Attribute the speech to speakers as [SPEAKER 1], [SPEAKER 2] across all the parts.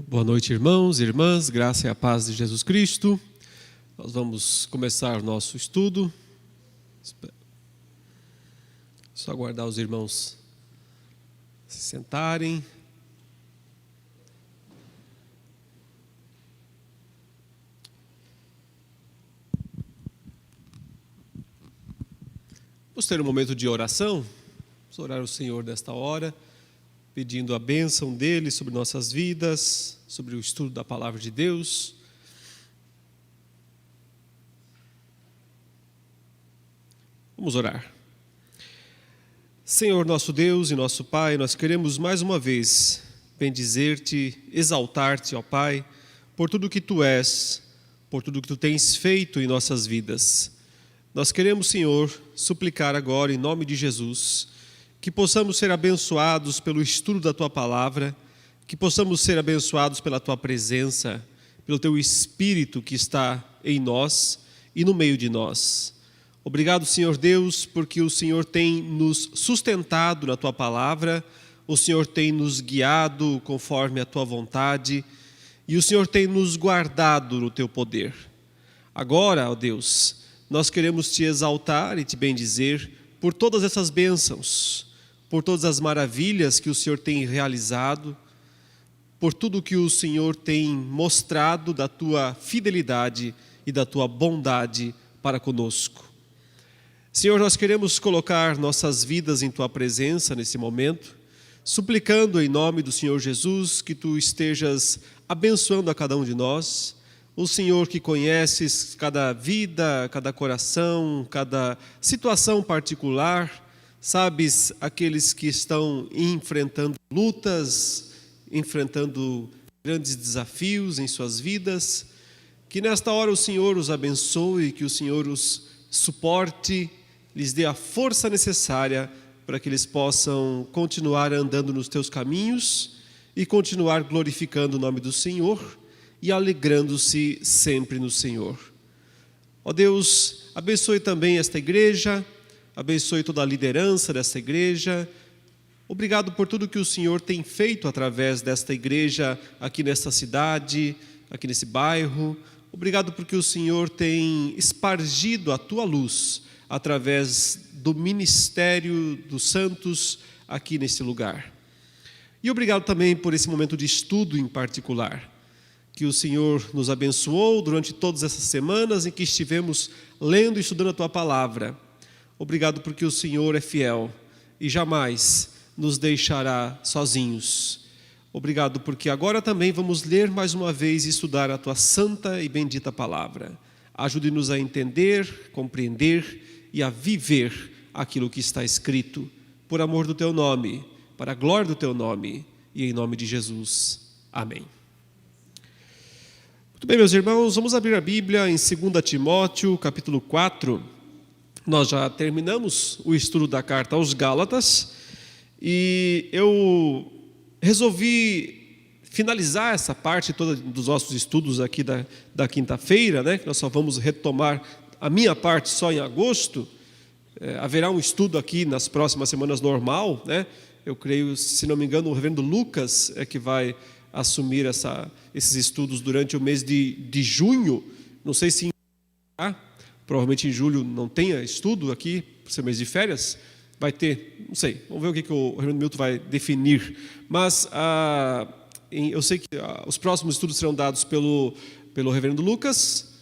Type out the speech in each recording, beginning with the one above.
[SPEAKER 1] Boa noite, irmãos e irmãs, graça e a paz de Jesus Cristo. Nós vamos começar o nosso estudo. Só aguardar os irmãos se sentarem. Vamos ter um momento de oração. Vamos orar ao Senhor nesta hora, pedindo a bênção dEle sobre nossas vidas, sobre o estudo da Palavra de Deus. Vamos orar. Senhor nosso Deus e nosso Pai, nós queremos mais uma vez bendizer-te, exaltar-te, ó Pai, por tudo que Tu és, por tudo que Tu tens feito em nossas vidas. Nós queremos, Senhor, suplicar agora em nome de Jesus, que possamos ser abençoados pelo estudo da Tua Palavra, que possamos ser abençoados pela Tua presença, pelo Teu Espírito que está em nós e no meio de nós. Obrigado, Senhor Deus, porque o Senhor tem nos sustentado na Tua Palavra, o Senhor tem nos guiado conforme a Tua vontade e o Senhor tem nos guardado no Teu poder. Agora, ó Deus, nós queremos Te exaltar e Te bendizer por todas essas bênçãos, por todas as maravilhas que o Senhor tem realizado, por tudo que o Senhor tem mostrado da Tua fidelidade e da Tua bondade para conosco. Senhor, nós queremos colocar nossas vidas em Tua presença nesse momento, suplicando em nome do Senhor Jesus que Tu estejas abençoando a cada um de nós, o Senhor que conheces cada vida, cada coração, cada situação particular, sabes aqueles que estão enfrentando lutas, enfrentando grandes desafios em suas vidas, que nesta hora o Senhor os abençoe, que o Senhor os suporte, lhes dê a força necessária para que eles possam continuar andando nos Teus caminhos e continuar glorificando o nome do Senhor e alegrando-se sempre no Senhor. Ó Deus, abençoe também esta igreja, abençoe toda a liderança desta igreja. Obrigado por tudo que o Senhor tem feito através desta igreja aqui nesta cidade, aqui nesse bairro. Obrigado porque o Senhor tem espargido a Tua luz através do ministério dos santos aqui nesse lugar. E obrigado também por esse momento de estudo em particular, que o Senhor nos abençoou durante todas essas semanas em que estivemos lendo e estudando a Tua Palavra. Obrigado porque o Senhor é fiel e jamais nos deixará sozinhos. Obrigado porque agora também vamos ler mais uma vez e estudar a Tua santa e bendita Palavra. Ajude-nos a entender, compreender e a viver aquilo que está escrito, por amor do Teu nome, para a glória do Teu nome e em nome de Jesus. Amém. Muito bem, meus irmãos, vamos abrir a Bíblia em 2 Timóteo, capítulo 4. Nós já terminamos o estudo da carta aos Gálatas e eu resolvi finalizar essa parte toda dos nossos estudos aqui da quinta-feira, né? Nós só vamos retomar a minha parte só em agosto. Haverá um estudo aqui nas próximas semanas normal, né? Eu creio, se não me engano, o reverendo Lucas é que vai assumir esses estudos durante o mês de junho. Não sei se provavelmente em julho não tenha estudo aqui, por ser mês de férias. Vai ter, não sei, vamos ver o que o reverendo Milton vai definir. Mas eu sei que os próximos estudos serão dados pelo reverendo Lucas,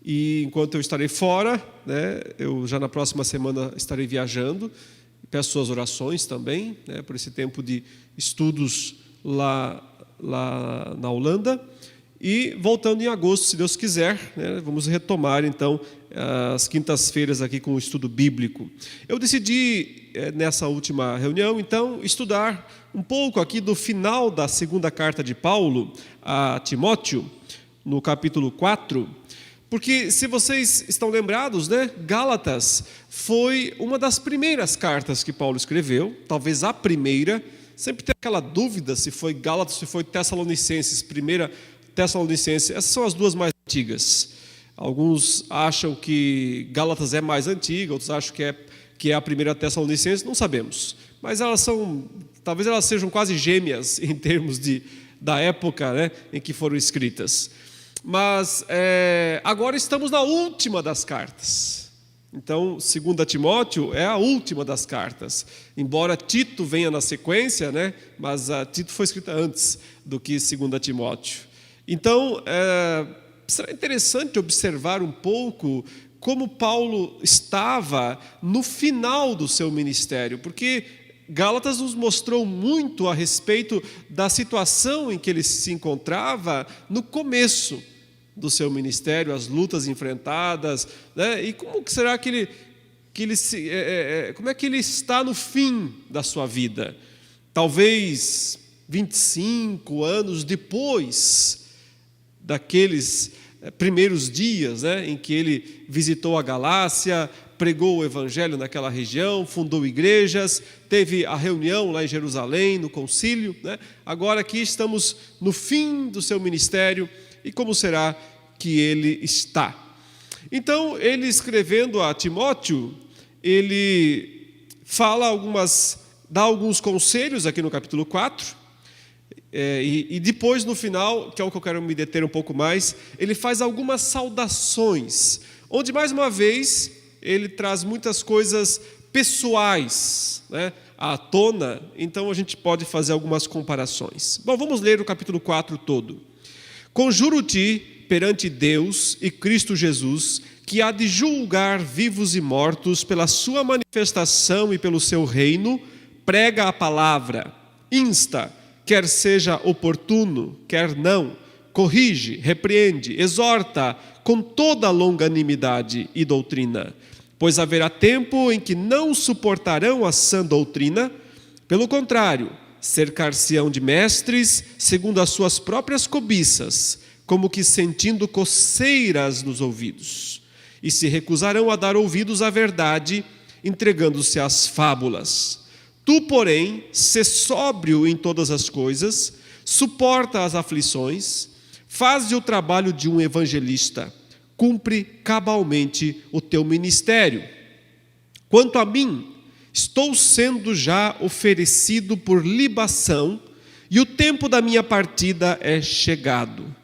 [SPEAKER 1] e enquanto eu estarei fora, né, eu já na próxima semana estarei viajando. Peço suas orações também, né, por esse tempo de estudos lá na Holanda. E voltando em agosto, se Deus quiser, né, vamos retomar então as quintas-feiras aqui com o estudo bíblico. Eu decidi nessa última reunião então estudar um pouco aqui do final da segunda carta de Paulo a Timóteo, no capítulo 4, porque se vocês estão lembrados, né, Gálatas foi uma das primeiras cartas que Paulo escreveu, talvez a primeira. Sempre tem aquela dúvida se foi Gálatas, se foi Tessalonicenses, primeira Tessalonicenses. Essas são as duas mais antigas. Alguns acham que Gálatas é mais antiga, outros acham que é a primeira Tessalonicenses, não sabemos. Mas talvez elas sejam quase gêmeas em termos da época, né, em que foram escritas. Mas agora estamos na última das cartas. Então, 2 Timóteo é a última das cartas. Embora Tito venha na sequência, né, mas Tito foi escrita antes do que 2 Timóteo. Então, será interessante observar um pouco como Paulo estava no final do seu ministério, porque Gálatas nos mostrou muito a respeito da situação em que ele se encontrava no começo do seu ministério, as lutas enfrentadas, né? E como será que como é que ele está no fim da sua vida? Talvez 25 anos depois daqueles primeiros dias, né, em que ele visitou a Galácia, pregou o evangelho naquela região, fundou igrejas, teve a reunião lá em Jerusalém, no concílio, né? Agora aqui estamos no fim do seu ministério, e como será que ele está? Então, ele escrevendo a Timóteo, ele dá alguns conselhos aqui no capítulo 4, e depois no final, que é o que eu quero me deter um pouco mais, ele faz algumas saudações, onde mais uma vez ele traz muitas coisas pessoais, né, à tona. Então a gente pode fazer algumas comparações. Bom, vamos ler o capítulo 4 todo. Conjuro-te perante Deus e Cristo Jesus, que há de julgar vivos e mortos pela sua manifestação e pelo seu reino, prega a palavra, insta, quer seja oportuno, quer não, corrige, repreende, exorta com toda longanimidade e doutrina. Pois haverá tempo em que não suportarão a sã doutrina, pelo contrário, cercar-se-ão de mestres segundo as suas próprias cobiças, como que sentindo coceiras nos ouvidos, e se recusarão a dar ouvidos à verdade, entregando-se às fábulas. Tu, porém, sê sóbrio em todas as coisas, suporta as aflições, faze o trabalho de um evangelista, cumpre cabalmente o teu ministério. Quanto a mim, estou sendo já oferecido por libação, e o tempo da minha partida é chegado.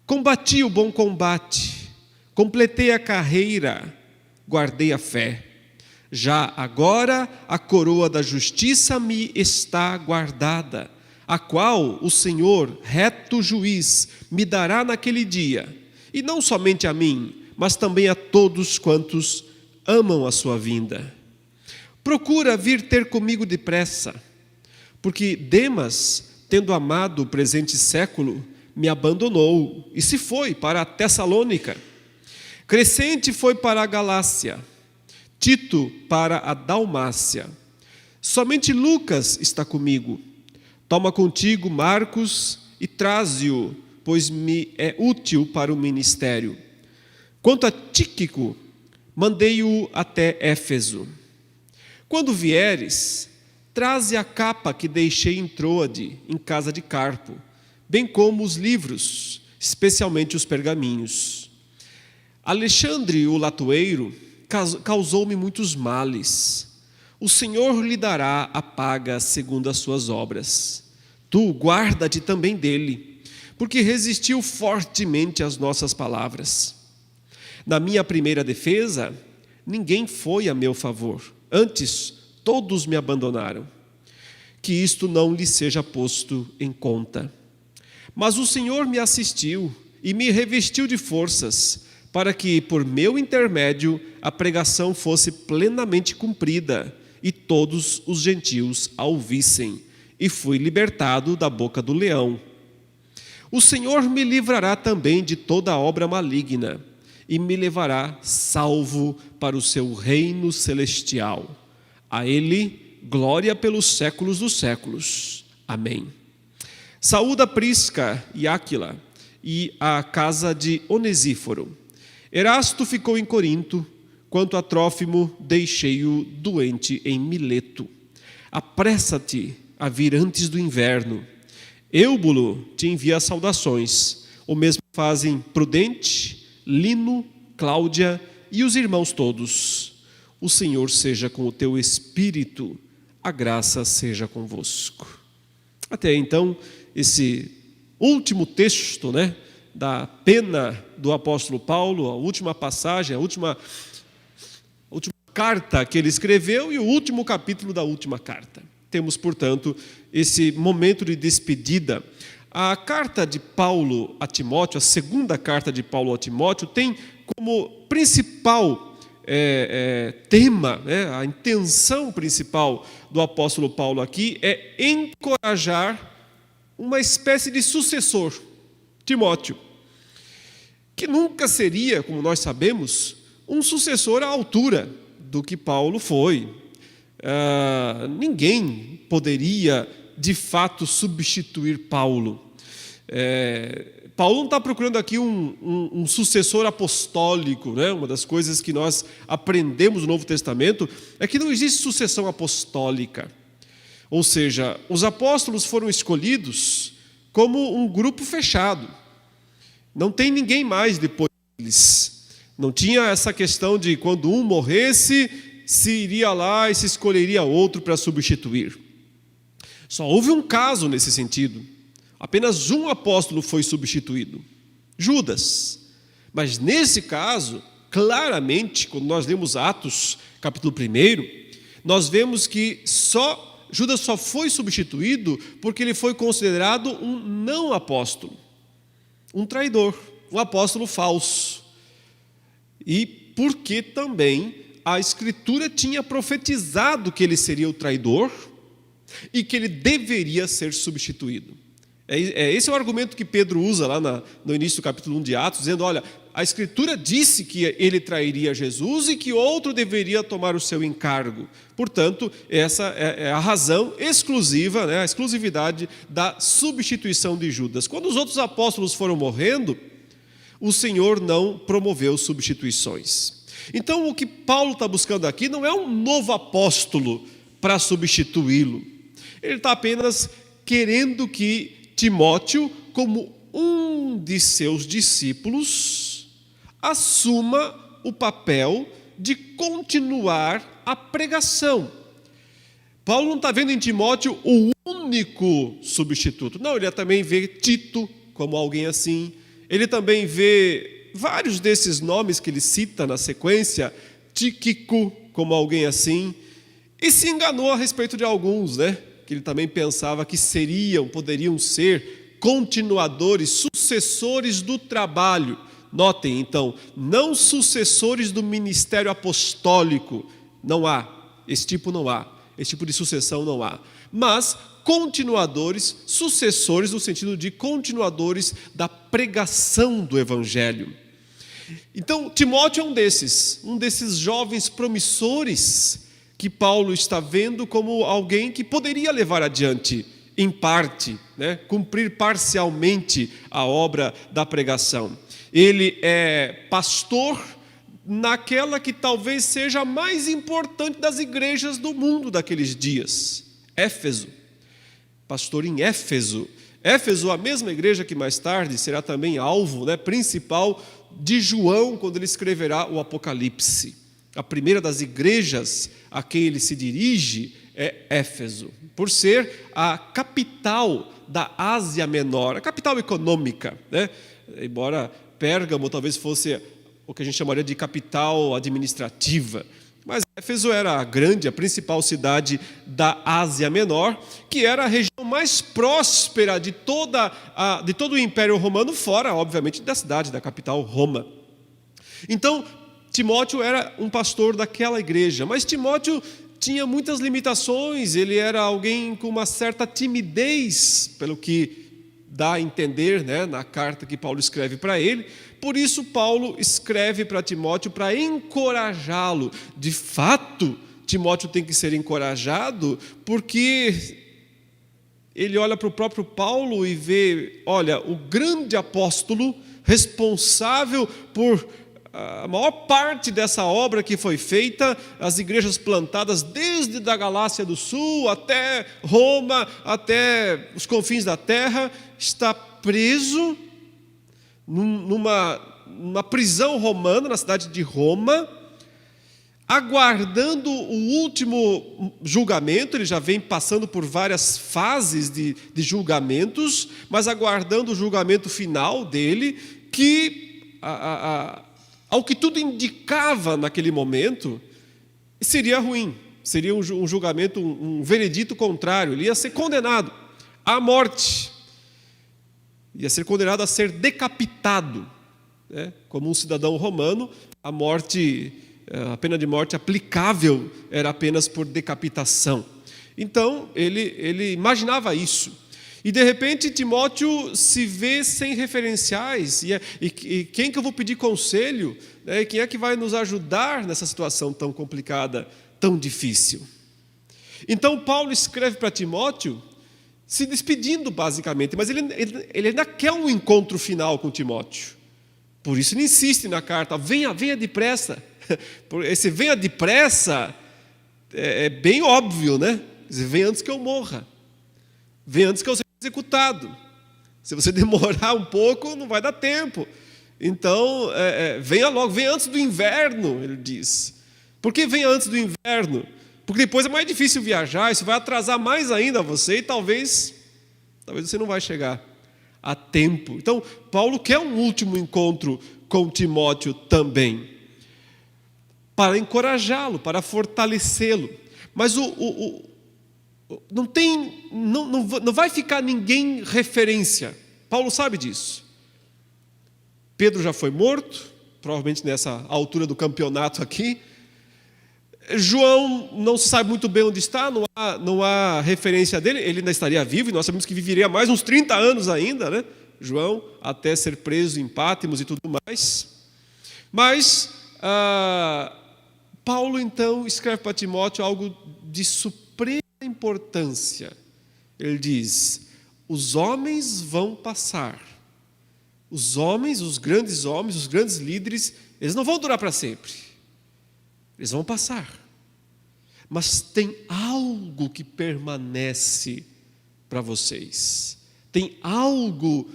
[SPEAKER 1] Combati o bom combate, completei a carreira, guardei a fé. Já agora a coroa da justiça me está guardada, a qual o Senhor, reto juiz, me dará naquele dia, e não somente a mim, mas também a todos quantos amam a sua vinda. Procura vir ter comigo depressa, porque Demas, tendo amado o presente século, me abandonou e se foi para a Tessalônica. Crescente foi para a Galácia, Tito para a Dalmácia. Somente Lucas está comigo. Toma contigo Marcos e traze-o, pois me é útil para o ministério. Quanto a Tíquico, mandei-o até Éfeso. Quando vieres, traze a capa que deixei em Troade, em casa de Carpo, bem como os livros, especialmente os pergaminhos. Alexandre, o latoeiro, causou-me muitos males. O Senhor lhe dará a paga segundo as suas obras. Tu guarda-te também dele, porque resistiu fortemente às nossas palavras. Na minha primeira defesa, ninguém foi a meu favor. Antes, todos me abandonaram. Que isto não lhe seja posto em conta. Mas o Senhor me assistiu e me revestiu de forças, para que, por meu intermédio, a pregação fosse plenamente cumprida e todos os gentios a ouvissem, e fui libertado da boca do leão. O Senhor me livrará também de toda obra maligna e me levará salvo para o seu reino celestial. A Ele, glória pelos séculos dos séculos. Amém. Saúda Prisca e Áquila e a casa de Onesíforo. Erasto ficou em Corinto, quanto a Trófimo deixei-o doente em Mileto. Apressa-te a vir antes do inverno. Eúbulo te envia saudações. O mesmo fazem Prudente, Lino, Cláudia e os irmãos todos. O Senhor seja com o teu espírito, a graça seja convosco. Até então, esse último texto, né, da pena do apóstolo Paulo, a última passagem, a última carta que ele escreveu e o último capítulo da última carta. Temos, portanto, esse momento de despedida. A carta de Paulo a Timóteo, a segunda carta de Paulo a Timóteo, tem como principal tema, né, a intenção principal do apóstolo Paulo aqui é encorajar uma espécie de sucessor, Timóteo, que nunca seria, como nós sabemos, um sucessor à altura do que Paulo foi. Ninguém poderia, de fato, substituir Paulo. Paulo não está procurando aqui um sucessor apostólico, né? Uma das coisas que nós aprendemos no Novo Testamento é que não existe sucessão apostólica. Ou seja, os apóstolos foram escolhidos como um grupo fechado. Não tem ninguém mais depois deles. Não tinha essa questão de quando um morresse, se iria lá e se escolheria outro para substituir. Só houve um caso nesse sentido. Apenas um apóstolo foi substituído, Judas. Mas nesse caso, claramente, quando nós lemos Atos, capítulo 1, nós vemos que Judas só foi substituído porque ele foi considerado um não apóstolo, um traidor, um apóstolo falso. E porque também a Escritura tinha profetizado que ele seria o traidor e que ele deveria ser substituído. Esse é o argumento que Pedro usa lá no início do capítulo 1 de Atos, dizendo, olha, a Escritura disse que ele trairia Jesus e que outro deveria tomar o seu encargo. Portanto, essa é a razão exclusiva, né, a exclusividade da substituição de Judas. Quando os outros apóstolos foram morrendo, o Senhor não promoveu substituições. Então, o que Paulo está buscando aqui não é um novo apóstolo para substituí-lo. Ele está apenas querendo que Timóteo, como um de seus discípulos, assuma o papel de continuar a pregação. Paulo não está vendo em Timóteo o único substituto. Não, ele também vê Tito como alguém assim. Ele também vê vários desses nomes que ele cita na sequência, Tíquico como alguém assim. E se enganou a respeito de alguns, né? Que ele também pensava que poderiam ser continuadores, sucessores do trabalho. Notem, então, não sucessores do ministério apostólico, não há, esse tipo de sucessão não há, mas continuadores, sucessores no sentido de continuadores da pregação do Evangelho. Então, Timóteo é um desses jovens promissores que Paulo está vendo como alguém que poderia levar adiante, em parte, né, cumprir parcialmente a obra da pregação. Ele é pastor naquela que talvez seja a mais importante das igrejas do mundo daqueles dias, Éfeso. Pastor em Éfeso. Éfeso, a mesma igreja que mais tarde será também alvo, né, principal de João, quando ele escreverá o Apocalipse. A primeira das igrejas a quem ele se dirige é Éfeso, por ser a capital da Ásia Menor, a capital econômica, né? Embora Pérgamo talvez fosse o que a gente chamaria de capital administrativa, mas Éfeso era a principal cidade da Ásia Menor, que era a região mais próspera de todo o Império Romano, fora, obviamente, da cidade, da capital, Roma. Então, Timóteo era um pastor daquela igreja, mas Timóteo tinha muitas limitações, ele era alguém com uma certa timidez, pelo que dá a entender, né, na carta que Paulo escreve para ele. Por isso Paulo escreve para Timóteo para encorajá-lo. De fato, Timóteo tem que ser encorajado, porque ele olha para o próprio Paulo e vê, olha, o grande apóstolo responsável por a maior parte dessa obra que foi feita, as igrejas plantadas desde a Galácia do Sul até Roma, até os confins da terra, está preso numa prisão romana, na cidade de Roma, aguardando o último julgamento. Ele já vem passando por várias fases de julgamentos, mas aguardando o julgamento final dele, que, ao que tudo indicava naquele momento, seria ruim, seria um julgamento, um veredito contrário. Ele ia ser condenado à morte, ia ser condenado a ser decapitado, né? Como um cidadão romano, a pena de morte aplicável era apenas por decapitação. Então, ele imaginava isso. E, de repente, Timóteo se vê sem referenciais. E quem que eu vou pedir conselho? Né? Quem é que vai nos ajudar nessa situação tão complicada, tão difícil? Então, Paulo escreve para Timóteo, se despedindo, basicamente. Mas ele ainda quer um encontro final com Timóteo. Por isso ele insiste na carta: venha depressa. Esse venha depressa é bem óbvio, né? Venha antes que eu morra, venha antes que eu seja executado. Se você demorar um pouco, não vai dar tempo. Então, venha logo, venha antes do inverno, ele diz. Por que venha antes do inverno? Porque depois é mais difícil viajar, isso vai atrasar mais ainda você, e talvez você não vai chegar a tempo. Então, Paulo quer um último encontro com Timóteo também, para encorajá-lo, para fortalecê-lo. Mas não vai ficar ninguém referência. Paulo sabe disso. Pedro já foi morto, provavelmente nessa altura do campeonato aqui. João não se sabe muito bem onde está, não há referência dele. Ele ainda estaria vivo, e nós sabemos que viveria mais uns 30 anos ainda, né? João, até ser preso em Pátimos e tudo mais. Mas Paulo, então, escreve para Timóteo algo de suprema importância. Ele diz: os homens vão passar. Os homens, os grandes líderes, eles não vão durar para sempre. Eles vão passar. Mas tem algo que permanece para vocês. Tem algo.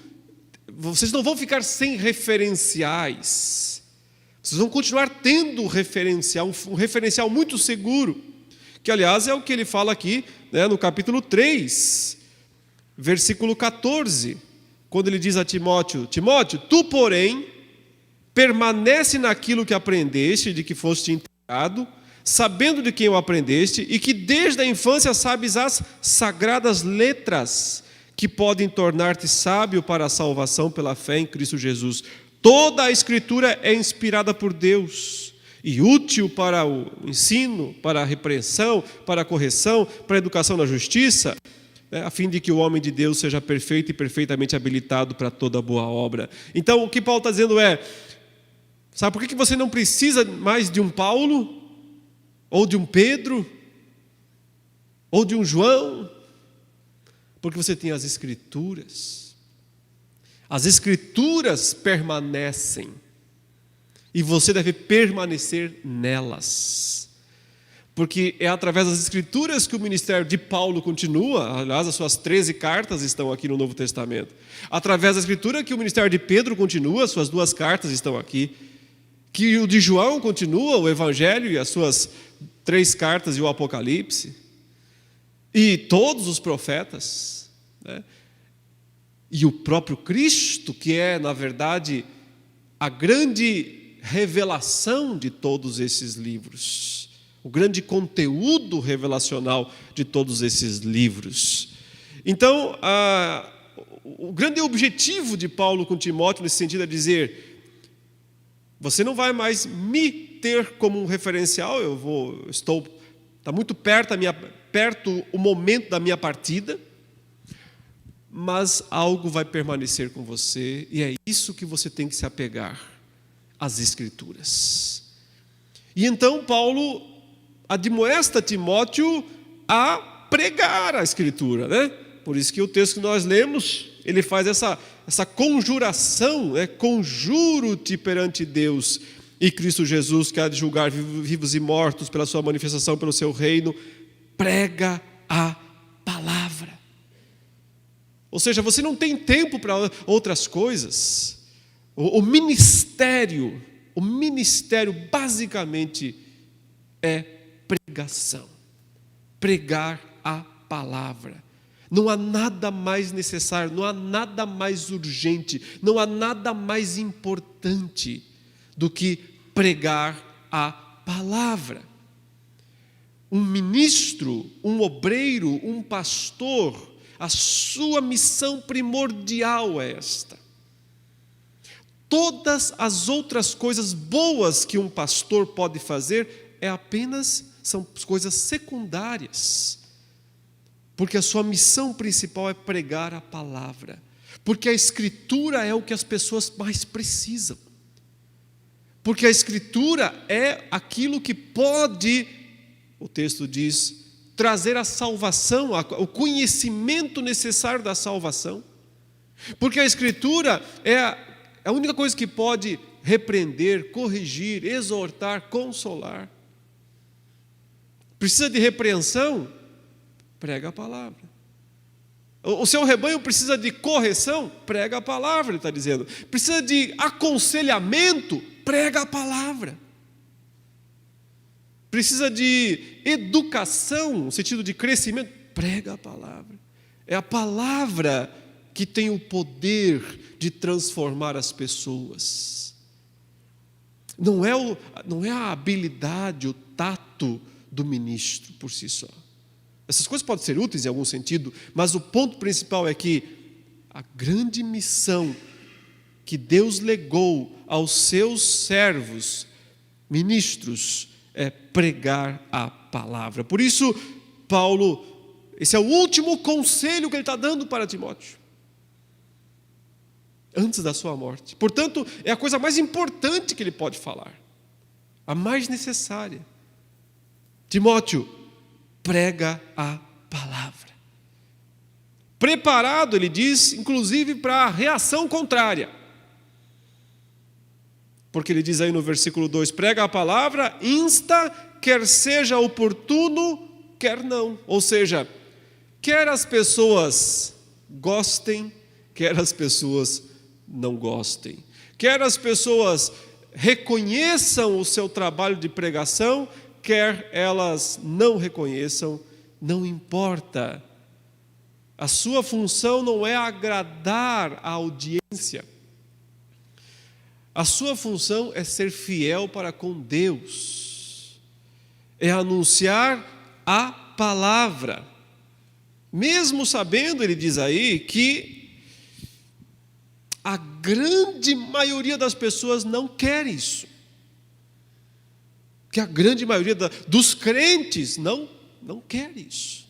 [SPEAKER 1] Vocês não vão ficar sem referenciais. Vocês vão continuar tendo um referencial muito seguro, que, aliás, é o que ele fala aqui, né, no capítulo 3, versículo 14, quando ele diz a Timóteo: Timóteo, tu, porém, permanece naquilo que aprendeste, de que foste inteirado, sabendo de quem o aprendeste, e que desde a infância sabes as sagradas letras, que podem tornar-te sábio para a salvação pela fé em Cristo Jesus. Toda a Escritura é inspirada por Deus e útil para o ensino, para a repreensão, para a correção, para a educação na justiça, a fim de que o homem de Deus seja perfeito e perfeitamente habilitado para toda boa obra. Então, o que Paulo está dizendo sabe por que você não precisa mais de um Paulo, ou de um Pedro, ou de um João? Porque você tem as Escrituras. As Escrituras permanecem, e você deve permanecer nelas, porque é através das Escrituras que o ministério de Paulo continua. Aliás, as suas 13 cartas estão aqui no Novo Testamento. Através da Escritura que o ministério de Pedro continua, as suas 2 cartas estão aqui. Que o de João continua, o Evangelho e as suas 3 cartas e o Apocalipse. E todos os profetas, né? E o próprio Cristo, que é, na verdade, a grande revelação de todos esses livros, o grande conteúdo revelacional de todos esses livros. Então, o grande objetivo de Paulo com Timóteo nesse sentido é dizer: você não vai mais me ter como um referencial, está muito perto o momento da minha partida, mas algo vai permanecer com você, e é isso que você tem que se apegar, às Escrituras. E então Paulo admoesta Timóteo a pregar a Escritura, né? Por isso que o texto que nós lemos, ele faz essa conjuração, né? Conjuro-te perante Deus e Cristo Jesus, que há de julgar vivos e mortos pela sua manifestação, pelo seu reino, prega a palavra. Ou seja, você não tem tempo para outras coisas. O ministério basicamente é pregação. Pregar a palavra. Não há nada mais necessário, não há nada mais urgente, não há nada mais importante do que pregar a palavra. Um ministro, um obreiro, um pastor, a sua missão primordial é esta. Todas as outras coisas boas que um pastor pode fazer são coisas secundárias. Porque a sua missão principal é pregar a palavra. Porque a Escritura é o que as pessoas mais precisam. Porque a Escritura é aquilo que pode, o texto diz, trazer a salvação, o conhecimento necessário da salvação. Porque a Escritura é a única coisa que pode repreender, corrigir, exortar, consolar. Precisa de repreensão? Prega a palavra. O seu rebanho precisa de correção? Prega a palavra, ele está dizendo. Precisa de aconselhamento? Prega a palavra. Precisa de educação, no sentido de crescimento? Prega a palavra. É a palavra que tem o poder de transformar as pessoas. Não é a habilidade, o tato do ministro por si só. Essas coisas podem ser úteis em algum sentido, mas o ponto principal é que a grande missão que Deus legou aos seus servos, ministros, é pregar a palavra. Por isso, Paulo, esse é o último conselho que ele está dando para Timóteo, antes da sua morte. Portanto, é a coisa mais importante que ele pode falar, a mais necessária. Timóteo, prega a palavra. Preparado, ele diz, inclusive para a reação contrária. Porque ele diz aí no versículo 2, prega a palavra, insta, quer seja oportuno, quer não. Ou seja, quer as pessoas gostem, quer as pessoas não gostem. Quer as pessoas reconheçam o seu trabalho de pregação, quer elas não reconheçam, não importa. A sua função não é agradar a audiência. A sua função é ser fiel para com Deus. É anunciar a palavra. Mesmo sabendo, ele diz aí, que a grande maioria das pessoas não quer isso. Que a grande maioria dos crentes não quer isso.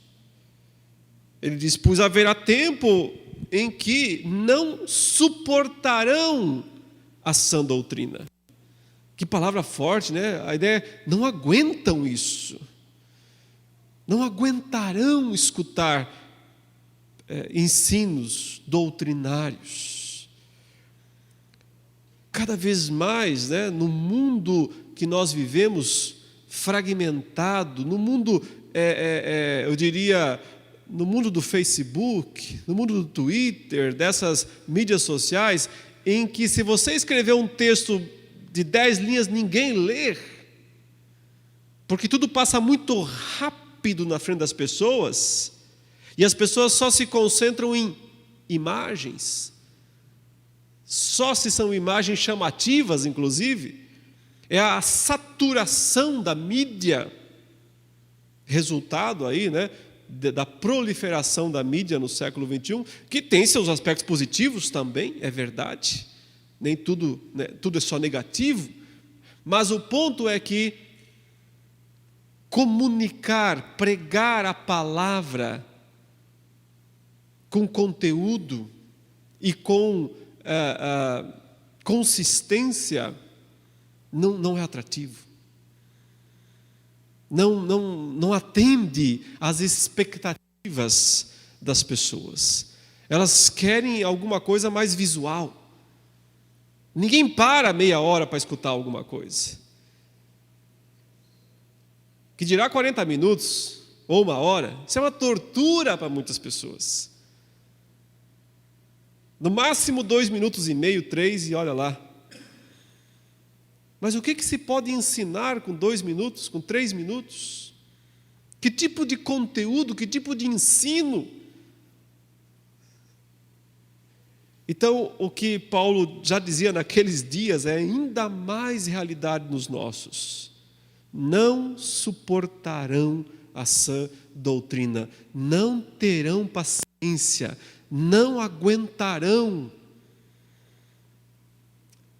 [SPEAKER 1] Ele diz, pois haverá tempo em que não suportarão a sã doutrina. Que palavra forte, né? A ideia é, não aguentam isso. Não aguentarão escutar ensinos doutrinários. Cada vez mais, né, no mundo que nós vivemos fragmentado, no mundo, eu diria, no mundo do Facebook, no mundo do Twitter, dessas mídias sociais, em que se você escrever um texto de 10 linhas, ninguém lê, porque tudo passa muito rápido na frente das pessoas, e as pessoas só se concentram em imagens, só se são imagens chamativas, inclusive. É a saturação da mídia, resultado aí, né, da proliferação da mídia no século XXI, que tem seus aspectos positivos também, é verdade. Nem tudo, né, tudo é só negativo, mas o ponto é que comunicar, pregar a palavra com conteúdo e com consistência não é atrativo. Não atende às expectativas das pessoas. Elas querem alguma coisa mais visual. Ninguém para meia hora para escutar alguma coisa. Que dirá 40 minutos ou uma hora, isso é uma tortura para muitas pessoas. No máximo 2 minutos e meio, 3, e olha lá. Mas o que se pode ensinar com 2 minutos, com 3 minutos? Que tipo de conteúdo, que tipo de ensino? Então, o que Paulo já dizia naqueles dias é ainda mais realidade nos nossos. Não suportarão a sã doutrina, não terão paciência, não aguentarão.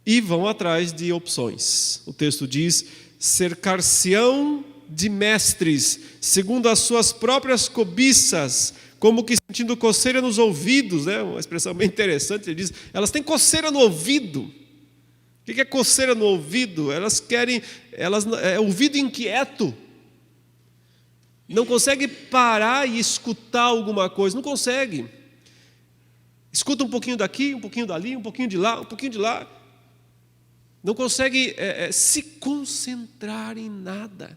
[SPEAKER 1] E vão atrás de opções. O texto diz: cercar-se-ão de mestres, segundo as suas próprias cobiças, como que sentindo coceira nos ouvidos, né? Uma expressão bem interessante, ele diz, elas têm coceira no ouvido. O que é coceira no ouvido? Elas querem, ouvido inquieto. Não consegue parar e escutar alguma coisa, não consegue. Escuta um pouquinho daqui, um pouquinho dali, um pouquinho de lá, um pouquinho de lá. Não consegue se concentrar em nada.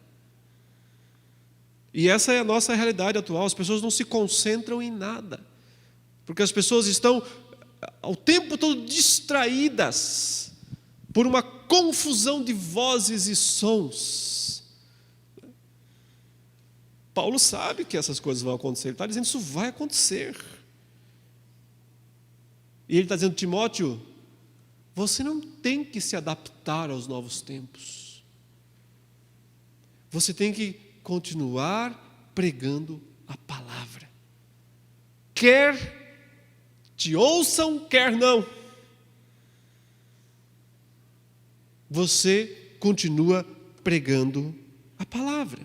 [SPEAKER 1] E essa é a nossa realidade atual. As pessoas não se concentram em nada. Porque as pessoas estão ao tempo todo distraídas por uma confusão de vozes e sons. Paulo sabe que essas coisas vão acontecer. Ele está dizendo, isso vai acontecer. E ele está dizendo, Timóteo, você não tem que se adaptar aos novos tempos. Você tem que continuar pregando a palavra. Quer te ouçam, quer não. Você continua pregando a palavra.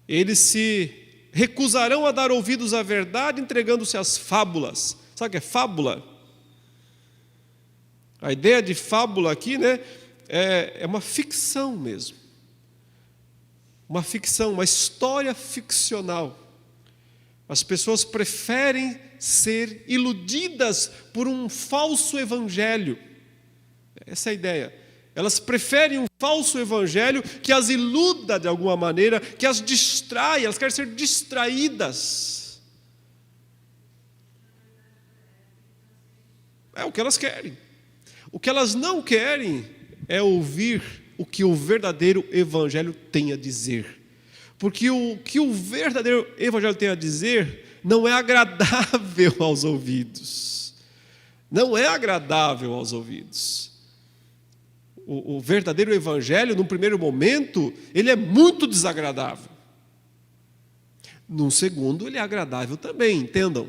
[SPEAKER 1] Eles se recusarão a dar ouvidos à verdade, entregando-se às fábulas. Sabe o que é fábula? A ideia de fábula aqui, né, é uma ficção mesmo. Uma ficção, uma história ficcional. As pessoas preferem ser iludidas por um falso evangelho. Essa é a ideia. Elas preferem um falso evangelho que as iluda de alguma maneira, que as distrai, elas querem ser distraídas. É o que elas querem. O que elas não querem é ouvir o que o verdadeiro evangelho tem a dizer. Porque o que o verdadeiro evangelho tem a dizer não é agradável aos ouvidos. Não é agradável aos ouvidos. O verdadeiro evangelho, num primeiro momento, ele é muito desagradável. Num segundo, ele é agradável também, entendam.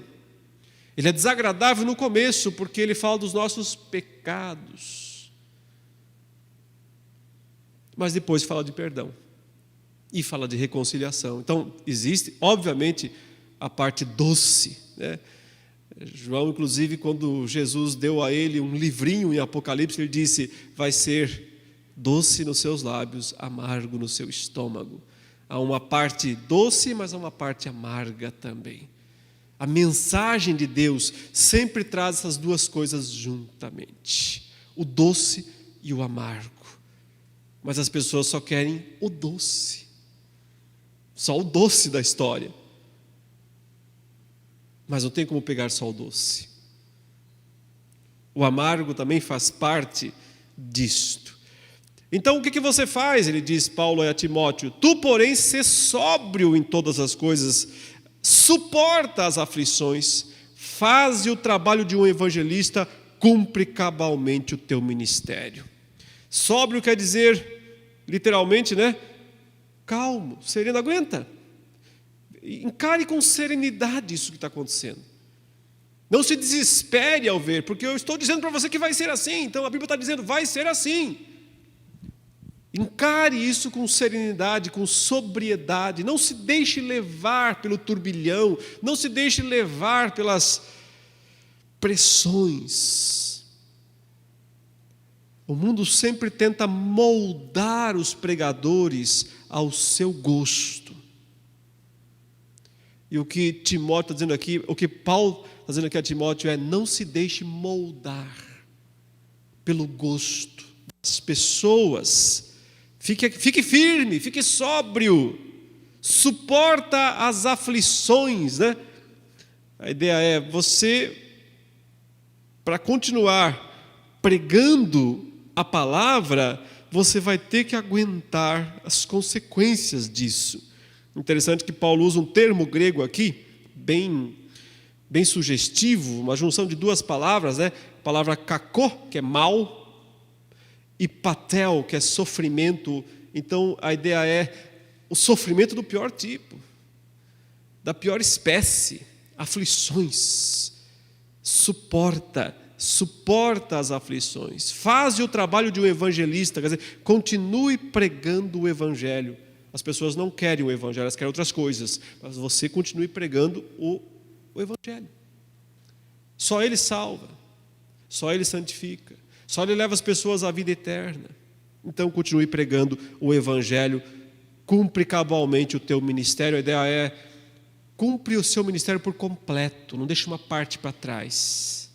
[SPEAKER 1] Ele é desagradável no começo, porque ele fala dos nossos pecados. Mas depois fala de perdão. E fala de reconciliação. Então, existe, obviamente, a parte doce, né? João, inclusive, quando Jesus deu a ele um livrinho em Apocalipse, ele disse, vai ser doce nos seus lábios, amargo no seu estômago. Há uma parte doce, mas há uma parte amarga também. A mensagem de Deus sempre traz essas duas coisas juntamente. O doce e o amargo. Mas as pessoas só querem o doce. Só o doce da história. Mas não tem como pegar só o doce. O amargo também faz parte disto. Então o que você faz? Ele diz, Paulo a Timóteo, tu porém sê sóbrio em todas as coisas, suporta as aflições, faze o trabalho de um evangelista, cumpre cabalmente o teu ministério. Sóbrio quer dizer, literalmente, né? Calmo, sereno, aguenta. Encare com serenidade isso que está acontecendo. Não se desespere ao ver, porque eu estou dizendo para você que vai ser assim, então a Bíblia está dizendo, vai ser assim. Encare isso com serenidade, com sobriedade, não se deixe levar pelo turbilhão, não se deixe levar pelas pressões. O mundo sempre tenta moldar os pregadores ao seu gosto. E o que Timóteo está dizendo aqui, o que Paulo está dizendo aqui a Timóteo é, não se deixe moldar pelo gosto das pessoas. Fique firme, fique sóbrio, suporta as aflições, né? A ideia é você, para continuar pregando a palavra, você vai ter que aguentar as consequências disso. Interessante que Paulo usa um termo grego aqui, bem sugestivo, uma junção de duas palavras, né? A palavra kakó, que é mal, e patel, que é sofrimento. Então a ideia é o sofrimento do pior tipo, da pior espécie, aflições. Suporta as aflições. Faz o trabalho de um evangelista, quer dizer, continue pregando o evangelho. As pessoas não querem o evangelho, elas querem outras coisas, mas você continue pregando o evangelho. Só ele salva, só ele santifica, só ele leva as pessoas à vida eterna. Então continue pregando o evangelho, cumpre cabalmente o teu ministério. A ideia é, cumpre o seu ministério por completo, não deixe uma parte para trás,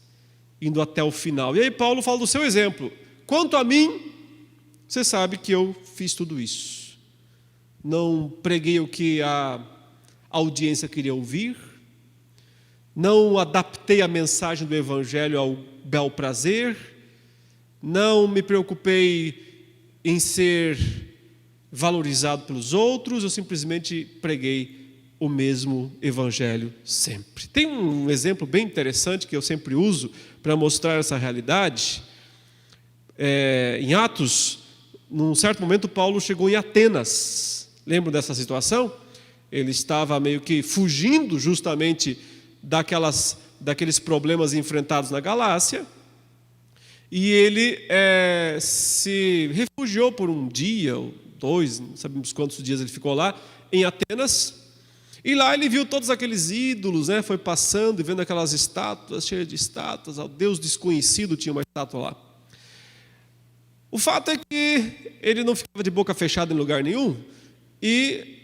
[SPEAKER 1] indo até o final. E aí Paulo fala do seu exemplo. Quanto a mim, você sabe que eu fiz tudo isso. Não preguei o que a audiência queria ouvir, não adaptei a mensagem do evangelho ao bel prazer, não me preocupei em ser valorizado pelos outros, eu simplesmente preguei o mesmo evangelho sempre. Tem um exemplo bem interessante que eu sempre uso para mostrar essa realidade. Em Atos, num certo momento, Paulo chegou em Atenas. Lembram dessa situação? Ele estava meio que fugindo justamente daqueles problemas enfrentados na Galácia, e ele se refugiou por um dia ou dois, não sabemos quantos dias ele ficou lá, em Atenas, e lá ele viu todos aqueles ídolos, né? Foi passando e vendo aquelas estátuas, cheias de estátuas, ao Deus desconhecido tinha uma estátua lá. O fato é que ele não ficava de boca fechada em lugar nenhum, e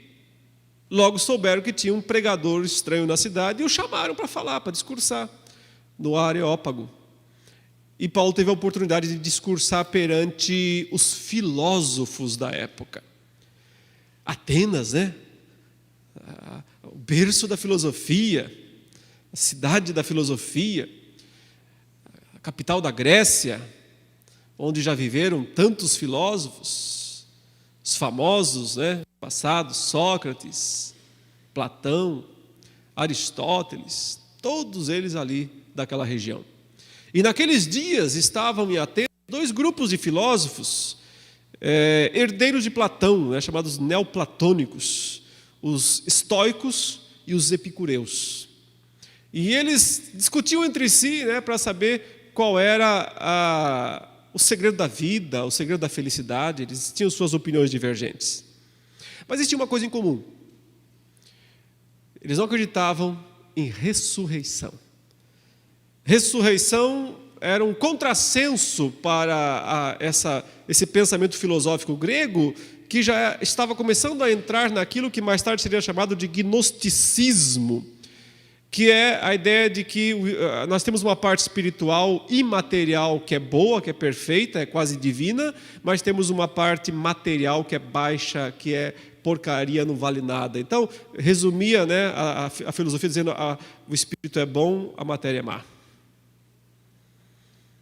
[SPEAKER 1] logo souberam que tinha um pregador estranho na cidade e o chamaram para falar, para discursar no Areópago. E Paulo teve a oportunidade de discursar perante os filósofos da época. Atenas, né? O berço da filosofia, a cidade da filosofia, a capital da Grécia, onde já viveram tantos filósofos, os famosos, né, passados, Sócrates, Platão, Aristóteles, todos eles ali daquela região. E naqueles dias estavam em Atenas dois grupos de filósofos, herdeiros de Platão, né, chamados neoplatônicos, os estoicos e os epicureus. E eles discutiam entre si, né, para saber qual era o segredo da vida, o segredo da felicidade. Eles tinham suas opiniões divergentes. Mas existia uma coisa em comum. Eles não acreditavam em ressurreição. Ressurreição era um contrassenso para esse pensamento filosófico grego, que já estava começando a entrar naquilo que mais tarde seria chamado de gnosticismo, que é a ideia de que nós temos uma parte espiritual imaterial que é boa, que é perfeita, é quase divina, mas temos uma parte material que é baixa, que é porcaria, não vale nada. Então, resumia, né, a filosofia dizendo o espírito é bom, a matéria é má.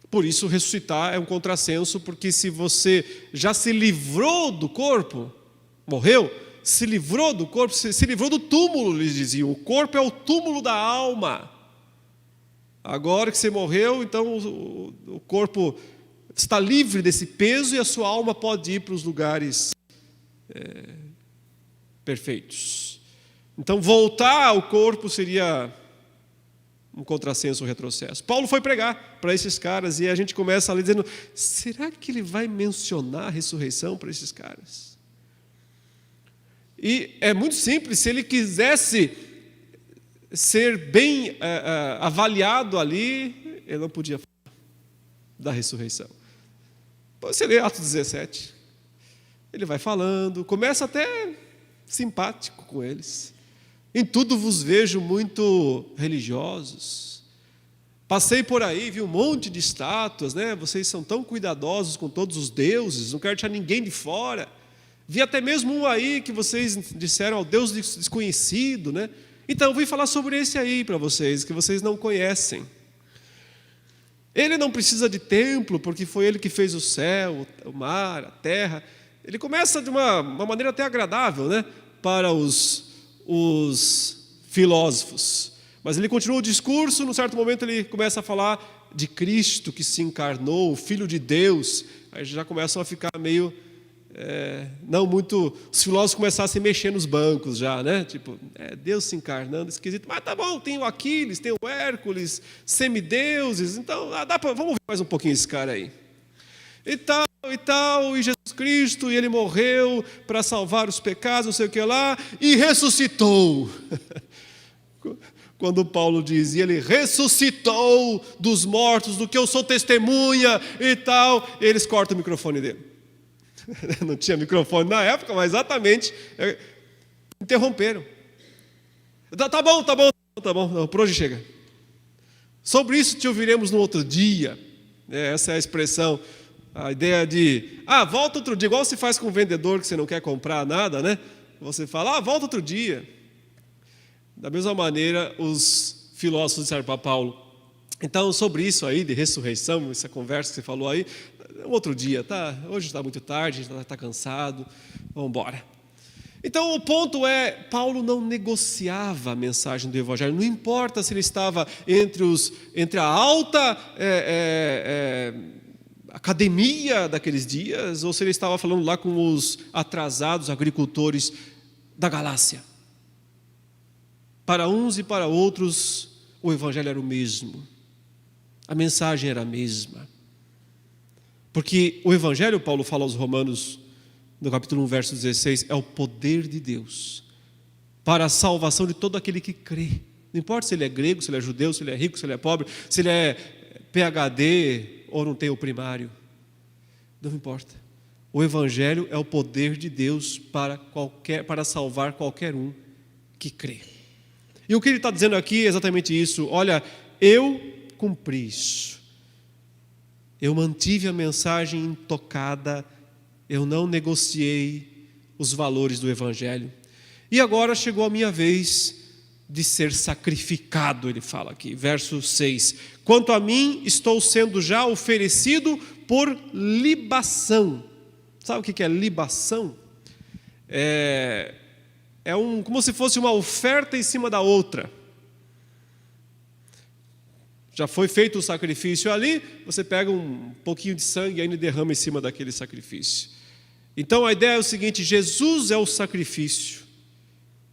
[SPEAKER 1] Por isso, ressuscitar é um contrassenso, porque se você já se livrou do corpo, morreu, se livrou do corpo, se livrou do túmulo, eles diziam. O corpo é o túmulo da alma. Agora que você morreu, então o corpo está livre desse peso e a sua alma pode ir para os lugares perfeitos. Então, voltar ao corpo seria um contrassenso, um retrocesso. Paulo foi pregar para esses caras e a gente começa ali dizendo, será que ele vai mencionar a ressurreição para esses caras? E é muito simples, se ele quisesse ser bem avaliado ali, ele não podia falar da ressurreição. Você lê Atos 17, ele vai falando, começa até simpático com eles. Em tudo vos vejo muito religiosos. Passei por aí, vi um monte de estátuas, né? Vocês são tão cuidadosos com todos os deuses, não quero deixar ninguém de fora. Vi até mesmo um aí que vocês disseram ao Deus desconhecido, né? Então, eu vim falar sobre esse aí para vocês, que vocês não conhecem. Ele não precisa de templo, porque foi Ele que fez o céu, o mar, a terra. Ele começa de uma maneira até agradável, né, para os filósofos. Mas ele continua o discurso, num certo momento ele começa a falar de Cristo que se encarnou, o Filho de Deus. Aí já começam a ficar meio... não muito... Os filósofos começaram a se mexer nos bancos já, né? Tipo, Deus se encarnando, esquisito. Mas tá bom, tem o Aquiles, tem o Hércules, semideuses. Então, vamos ver mais um pouquinho esse cara aí. E tal, e Jesus Cristo, e Ele morreu para salvar os pecados, não sei o que lá, e ressuscitou. Quando Paulo diz, e Ele ressuscitou dos mortos, do que eu sou testemunha e tal, eles cortam o microfone dele. Não tinha microfone na época, mas exatamente, interromperam. Tá bom, não, por hoje chega. Sobre isso te ouviremos no outro dia. Essa é a expressão. A ideia de, volta outro dia, igual se faz com o vendedor que você não quer comprar nada, né? Você fala, volta outro dia. Da mesma maneira, os filósofos disseram para Paulo. Então, sobre isso aí, de ressurreição, essa conversa que você falou aí, outro dia, tá? Hoje está muito tarde, a gente está cansado, vamos embora. Então, o ponto é, Paulo não negociava a mensagem do Evangelho, não importa se ele estava entre a alta... academia daqueles dias, ou se ele estava falando lá com os atrasados agricultores da Galácia. Para uns e para outros, o Evangelho era o mesmo. A mensagem era a mesma. Porque o Evangelho, Paulo fala aos Romanos, no capítulo 1, verso 16, é o poder de Deus para a salvação de todo aquele que crê. Não importa se ele é grego, se ele é judeu, se ele é rico, se ele é pobre, se ele é PhD... ou não tem o primário, não importa. O Evangelho é o poder de Deus para salvar qualquer um que crê. E o que ele está dizendo aqui é exatamente isso. Olha, eu cumpri isso. Eu mantive a mensagem intocada, eu não negociei os valores do Evangelho. E agora chegou a minha vez de ser sacrificado, ele fala aqui, verso 6. Quanto a mim, estou sendo já oferecido por libação. Sabe o que é libação? Como se fosse uma oferta em cima da outra. Já foi feito o sacrifício ali, você pega um pouquinho de sangue e ainda derrama em cima daquele sacrifício. Então a ideia é o seguinte, Jesus é o sacrifício.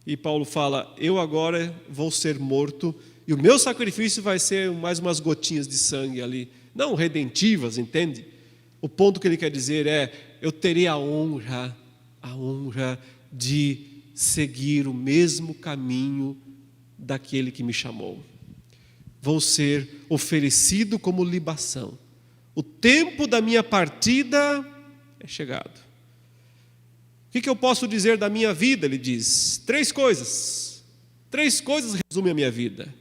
[SPEAKER 1] E Paulo fala, eu agora vou ser morto, e o meu sacrifício vai ser mais umas gotinhas de sangue ali, não redentivas, entende? O ponto que ele quer dizer é, eu terei a honra de seguir o mesmo caminho daquele que me chamou. Vou ser oferecido como libação. O tempo da minha partida é chegado. O que eu posso dizer da minha vida? Ele diz, 3 coisas. 3 coisas resumem a minha vida.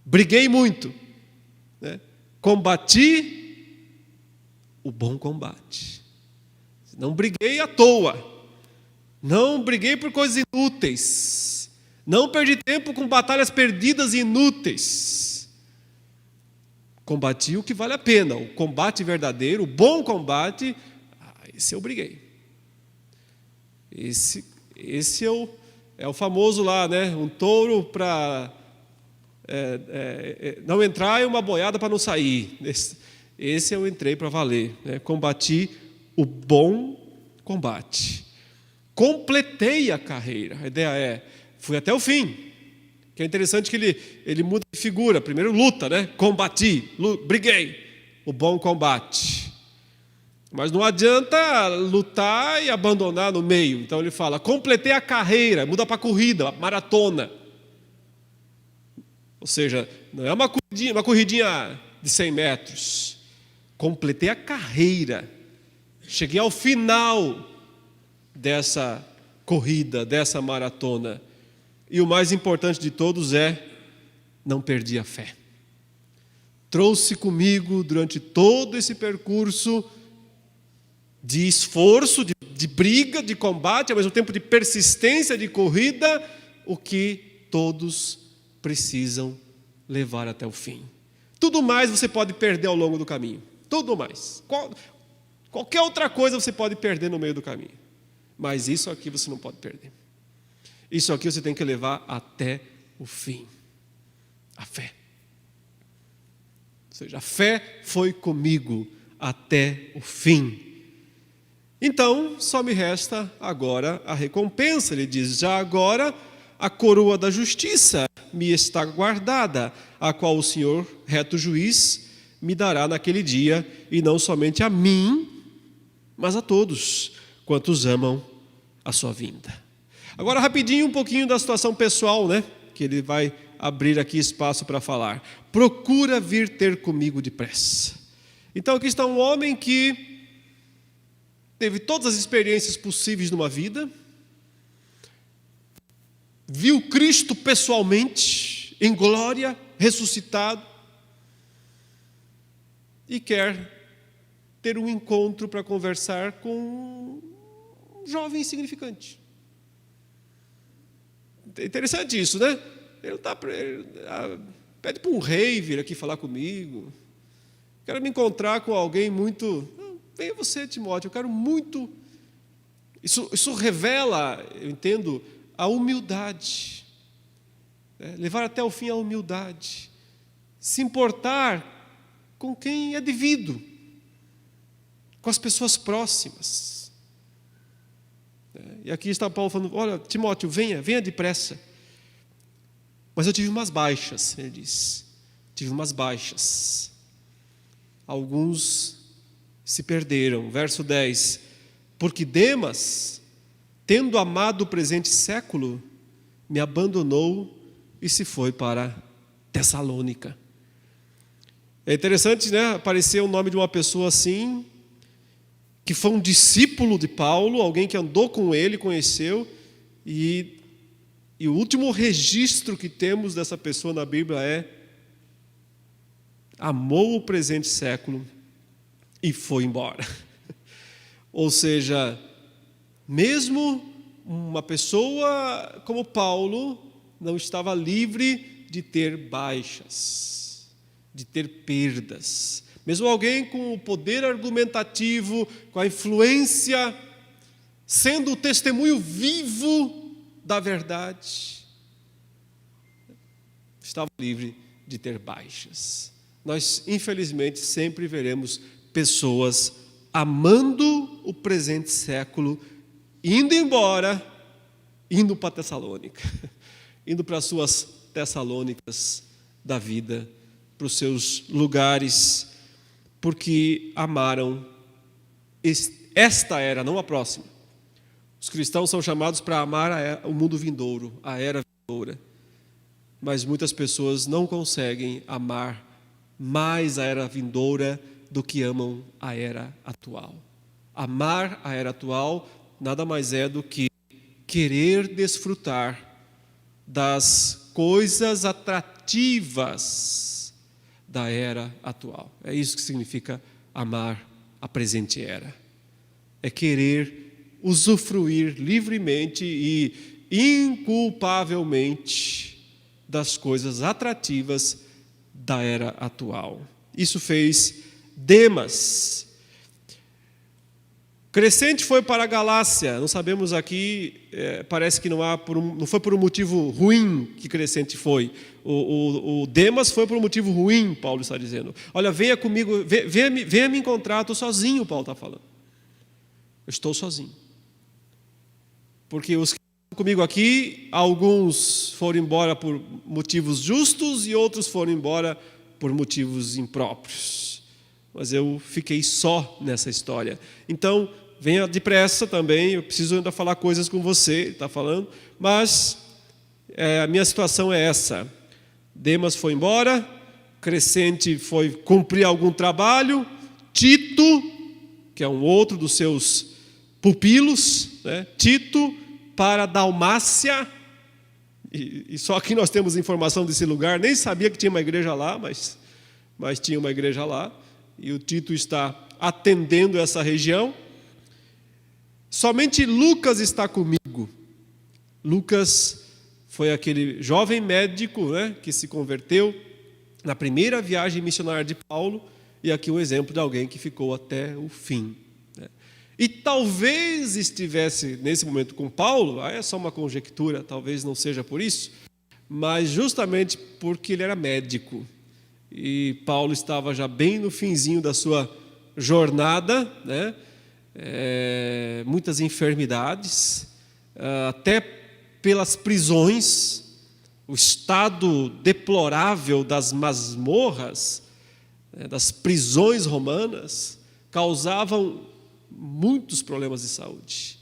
[SPEAKER 1] Briguei muito, né? Combati o bom combate. Não briguei à toa. Não briguei por coisas inúteis. Não perdi tempo com batalhas perdidas e inúteis. Combati o que vale a pena. O combate verdadeiro, o bom combate, esse eu briguei. Esse é o famoso lá, né? Um touro para não entrar e uma boiada para não sair. Esse eu entrei para valer, né? Combati o bom combate. Completei a carreira. A ideia é, fui até o fim. Que é interessante que ele muda de figura. Primeiro luta, né? Combati, briguei. O bom combate. Mas não adianta lutar e abandonar no meio. Então ele fala, completei a carreira, muda para corrida, maratona. Ou seja, não é uma corridinha de 100 metros. Completei a carreira. Cheguei ao final dessa corrida, dessa maratona. E o mais importante de todos é, não perdi a fé. Trouxe comigo durante todo esse percurso de esforço, de briga, de combate, ao mesmo tempo de persistência, de corrida, o que todos precisam levar até o fim. Tudo mais você pode perder ao longo do caminho. Tudo mais. Qualquer outra coisa você pode perder no meio do caminho. Mas isso aqui você não pode perder. Isso aqui você tem que levar até o fim. A fé. Ou seja, a fé foi comigo até o fim. Então, só me resta agora a recompensa. Ele diz, já agora a coroa da justiça me está guardada, a qual o Senhor, reto juiz, me dará naquele dia, e não somente a mim, mas a todos quantos amam a sua vinda. Agora, rapidinho, um pouquinho da situação pessoal, né? Que ele vai abrir aqui espaço para falar. Procura vir ter comigo depressa. Então, aqui está um homem que teve todas as experiências possíveis numa vida, viu Cristo pessoalmente, em glória, ressuscitado, e quer ter um encontro para conversar com um jovem insignificante. É interessante isso, né? Ele pede para um rei vir aqui falar comigo. Quero me encontrar com alguém muito... Venha você, Timóteo, eu quero muito... Isso revela, eu entendo, a humildade. Levar até o fim a humildade. Se importar com quem é devido. Com as pessoas próximas. E aqui está Paulo falando, olha, Timóteo, venha depressa. Mas eu tive umas baixas, ele diz. Tive umas baixas. Alguns se perderam. Verso 10. Porque Demas, tendo amado o presente século, me abandonou e se foi para Tessalônica. É interessante, né? Aparecer o nome de uma pessoa assim, que foi um discípulo de Paulo, alguém que andou com ele, conheceu, e o último registro que temos dessa pessoa na Bíblia é: amou o presente século e foi embora. Ou seja, mesmo uma pessoa como Paulo não estava livre de ter baixas, de ter perdas. Mesmo alguém com o poder argumentativo, com a influência, sendo o testemunho vivo da verdade, estava livre de ter baixas. Nós, infelizmente, sempre veremos pessoas amando o presente século, indo embora, indo para Tessalônica, indo para as suas Tessalônicas da vida, para os seus lugares, porque amaram esta era, não a próxima. Os cristãos são chamados para amar o mundo vindouro, a era vindoura. Mas muitas pessoas não conseguem amar mais a era vindoura do que amam a era atual. Amar a era atual nada mais é do que querer desfrutar das coisas atrativas da era atual. É isso que significa amar a presente era. É querer usufruir livremente e inculpavelmente das coisas atrativas da era atual. Isso fez Demas. Crescente foi para a Galácia. Não sabemos aqui, parece que não foi por um motivo ruim que Crescente foi. O Demas foi por um motivo ruim, Paulo está dizendo. Olha, venha comigo, venha me encontrar, estou sozinho, Paulo está falando. Eu estou sozinho. Porque os que estão comigo aqui, alguns foram embora por motivos justos e outros foram embora por motivos impróprios. Mas eu fiquei só nessa história. Então, venha depressa também, eu preciso ainda falar coisas com você, ele está falando, mas a minha situação é essa. Demas foi embora, Crescente foi cumprir algum trabalho, Tito, que é um outro dos seus pupilos, né? Tito para Dalmácia, e só aqui nós temos informação desse lugar, nem sabia que tinha uma igreja lá, mas tinha uma igreja lá, e o Tito está atendendo essa região. Somente Lucas está comigo. Lucas foi aquele jovem médico, né, que se converteu, na primeira viagem missionária de Paulo, e aqui um exemplo de alguém que ficou até o fim. E talvez estivesse nesse momento com Paulo, é só uma conjectura, talvez não seja por isso, mas justamente porque ele era médico. E Paulo estava já bem no finzinho da sua jornada, né? Muitas enfermidades, até pelas prisões, o estado deplorável das masmorras, das prisões romanas, causavam muitos problemas de saúde.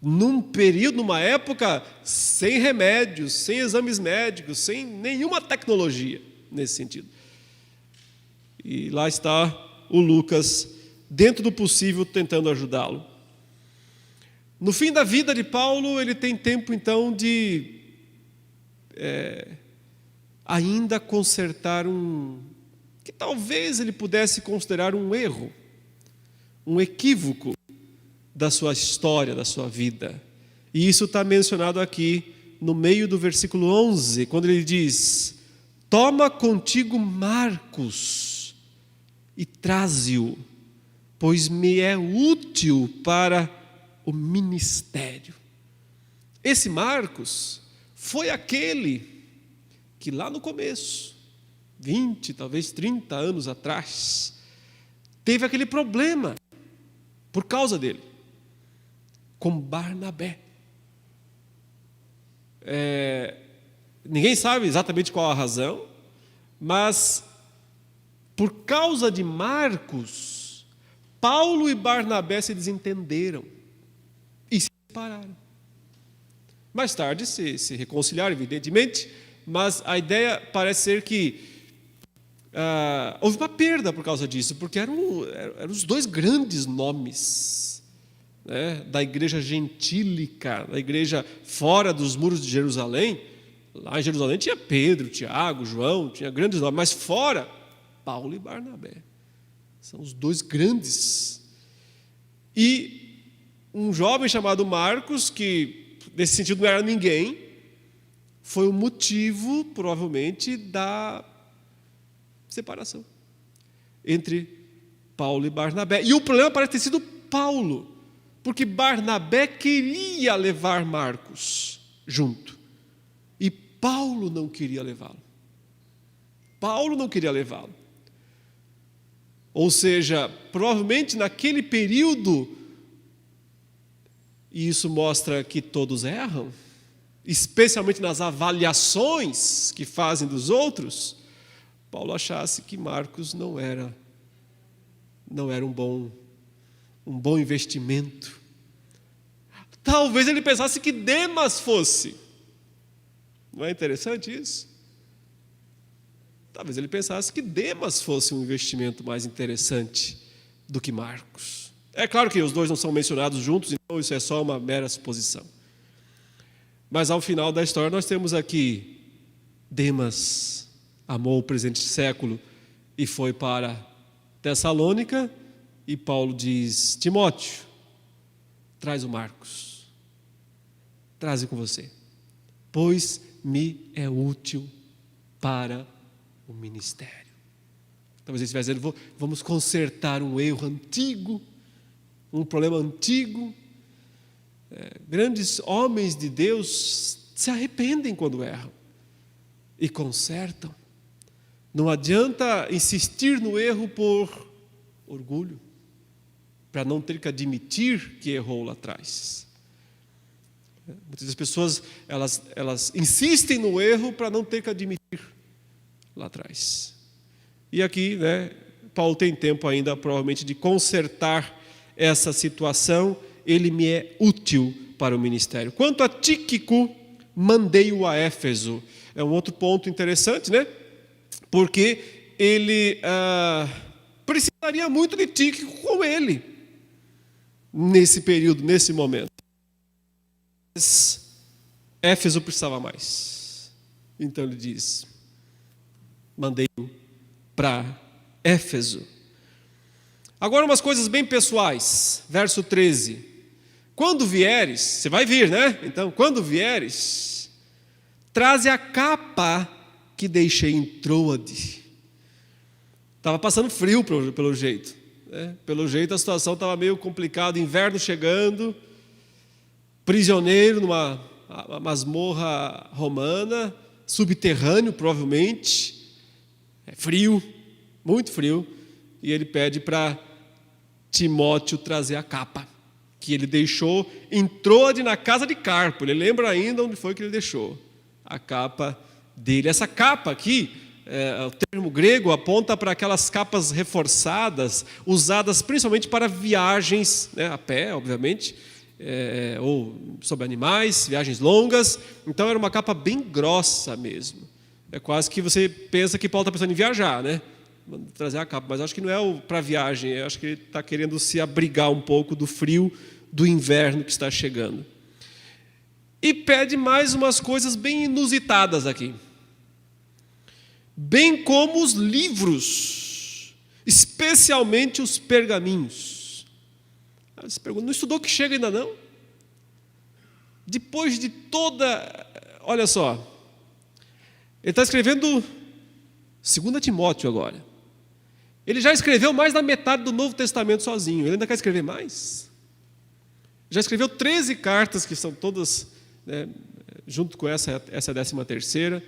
[SPEAKER 1] Num período, numa época, sem remédios, sem exames médicos, sem nenhuma tecnologia nesse sentido. E lá está o Lucas, dentro do possível, tentando ajudá-lo. No fim da vida de Paulo, ele tem tempo, então, de ainda consertar que talvez ele pudesse considerar um erro, um equívoco da sua história, da sua vida. E isso está mencionado aqui no meio do versículo 11, quando ele diz: toma contigo Marcos e traze-o, pois me é útil para o ministério. Esse Marcos foi aquele que lá no começo, 20, talvez 30 anos atrás, teve aquele problema por causa dele, com Barnabé. Ninguém sabe exatamente qual a razão, mas por causa de Marcos, Paulo e Barnabé se desentenderam e se separaram. Mais tarde se reconciliaram, evidentemente, mas a ideia parece ser que houve uma perda por causa disso, porque eram os dois grandes nomes, né, da igreja gentílica, da igreja fora dos muros de Jerusalém. Lá em Jerusalém tinha Pedro, Tiago, João, tinha grandes nomes, mas fora, Paulo e Barnabé. São os dois grandes. E um jovem chamado Marcos, que nesse sentido não era ninguém, foi o motivo, provavelmente, da separação entre Paulo e Barnabé. E o problema parece ter sido Paulo, porque Barnabé queria levar Marcos junto, e Paulo não queria levá-lo. Ou seja, provavelmente naquele período, e isso mostra que todos erram, especialmente nas avaliações que fazem dos outros, Paulo achasse que Marcos não era um bom investimento. Talvez ele pensasse que Demas fosse. Não é interessante isso? Talvez ele pensasse que Demas fosse um investimento mais interessante do que Marcos. É claro que os dois não são mencionados juntos, então isso é só uma mera suposição. Mas ao final da história nós temos aqui Demas amou o presente século e foi para Tessalônica, e Paulo diz: Timóteo, traz o Marcos, traze com você, pois me é útil para o ministério. Talvez ele estivesse dizendo: vamos consertar um erro antigo, um problema antigo. Grandes homens de Deus se arrependem quando erram e consertam. Não adianta insistir no erro por orgulho, para não ter que admitir que errou lá atrás. Muitas das pessoas elas insistem no erro para não ter que admitir lá atrás. E aqui, Paulo tem tempo ainda, provavelmente, de consertar essa situação. Ele me é útil para o ministério. Quanto a Tíquico, mandei-o a Éfeso. É um outro ponto interessante, porque ele precisaria muito de Tíquico com ele, nesse período, nesse momento. Mas Éfeso precisava mais. Então ele diz: mandei-o para Éfeso. Agora umas coisas bem pessoais. Verso 13. Quando vieres, você vai vir, Então, quando vieres, traze a capa que deixei em Troade. Estava passando frio pelo jeito, né? Pelo jeito a situação estava meio complicada, inverno chegando, prisioneiro numa masmorra romana, subterrâneo provavelmente, frio, muito frio, e ele pede para Timóteo trazer a capa que ele deixou em Troade, na casa de Carpo. Ele lembra ainda onde foi que ele deixou a capa dele. Essa capa aqui, o termo grego aponta para aquelas capas reforçadas, usadas principalmente para viagens, né, a pé, obviamente, ou sobre animais, viagens longas. Então era uma capa bem grossa mesmo. É quase que você pensa que Paulo está pensando em viajar, né? Trazer a capa, mas acho que não é para viagem, acho que ele está querendo se abrigar um pouco do frio do inverno que está chegando. E pede mais umas coisas bem inusitadas aqui, bem como os livros, especialmente os pergaminhos. Você pergunta, não estudou que chega ainda não? Depois de toda... Olha só, ele está escrevendo 2 Timóteo agora. Ele já escreveu mais da metade do Novo Testamento sozinho. Ele ainda quer escrever mais? Já escreveu 13 cartas, que são todas, né, junto com essa é a 13ª.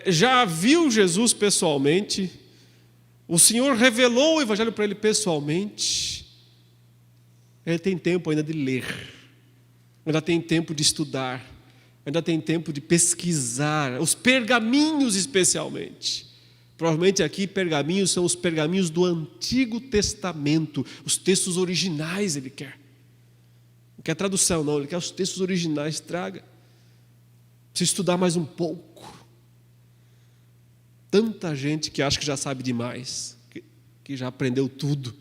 [SPEAKER 1] Já viu Jesus pessoalmente. O Senhor revelou o Evangelho para ele pessoalmente. Ele tem tempo ainda de ler. Ainda tem tempo de estudar. Ainda tem tempo de pesquisar. Os pergaminhos especialmente. Provavelmente aqui pergaminhos são os pergaminhos do Antigo Testamento, os textos originais ele quer. Não quer tradução não, ele quer os textos originais, traga. Precisa estudar mais um pouco. Tanta gente que acha que já sabe demais, que já aprendeu tudo,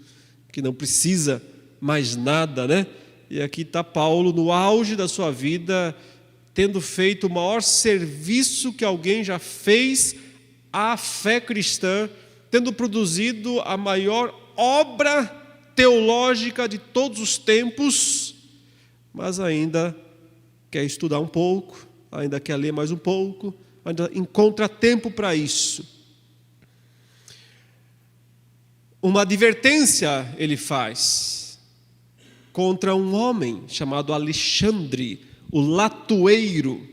[SPEAKER 1] que não precisa mais nada, né? E aqui está Paulo no auge da sua vida, tendo feito o maior serviço que alguém já fez à fé cristã, tendo produzido a maior obra teológica de todos os tempos, mas ainda quer estudar um pouco, ainda quer ler mais um pouco, ainda encontra tempo para isso. Uma advertência ele faz contra um homem chamado Alexandre, o latoeiro.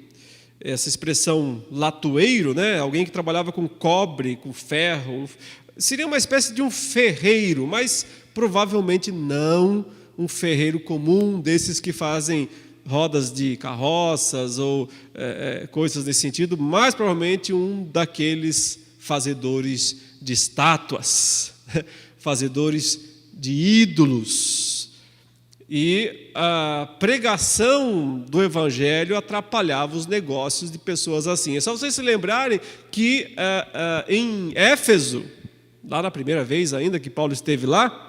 [SPEAKER 1] Essa expressão latoeiro, né? Alguém que trabalhava com cobre, com ferro, seria uma espécie de um ferreiro, mas provavelmente não um ferreiro comum, desses que fazem rodas de carroças ou coisas nesse sentido, mas provavelmente um daqueles fazedores de estátuas, fazedores de ídolos. E a pregação do Evangelho atrapalhava os negócios de pessoas assim. É só vocês se lembrarem que em Éfeso, lá na primeira vez ainda que Paulo esteve lá,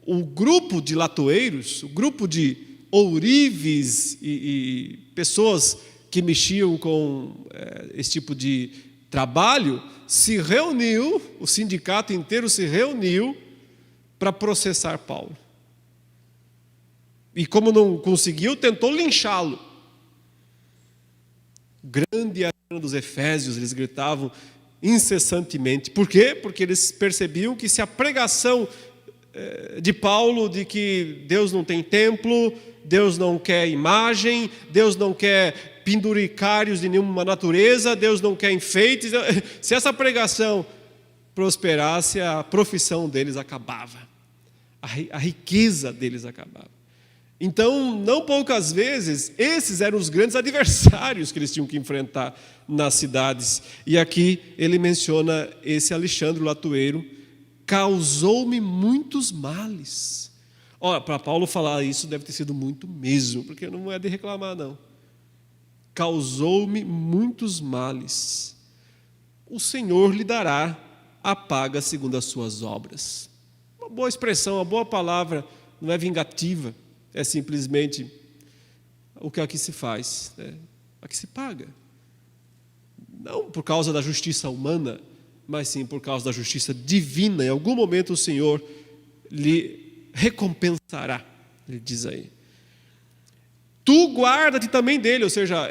[SPEAKER 1] o grupo de latoeiros, o grupo de ourives e pessoas que mexiam com esse tipo de trabalho, se reuniu, o sindicato inteiro se reuniu para processar Paulo. E como não conseguiu, tentou linchá-lo. Grande arena dos Efésios, eles gritavam incessantemente. Por quê? Porque eles percebiam que se a pregação de Paulo de que Deus não tem templo, Deus não quer imagem, Deus não quer penduricários de nenhuma natureza, Deus não quer enfeites, se essa pregação prosperasse, a profissão deles acabava, a riqueza deles acabava. Então, não poucas vezes, esses eram os grandes adversários que eles tinham que enfrentar nas cidades. E aqui ele menciona esse Alexandre o latoeiro, causou-me muitos males. Olha, para Paulo falar isso deve ter sido muito mesmo, porque não é de reclamar não. Causou-me muitos males. O Senhor lhe dará a paga segundo as suas obras. Uma boa expressão, uma boa palavra, não é vingativa. É simplesmente o que aqui se faz, né? Aqui se paga. Não por causa da justiça humana, mas sim por causa da justiça divina. Em algum momento o Senhor lhe recompensará, ele diz aí. Tu guarda-te também dele, ou seja,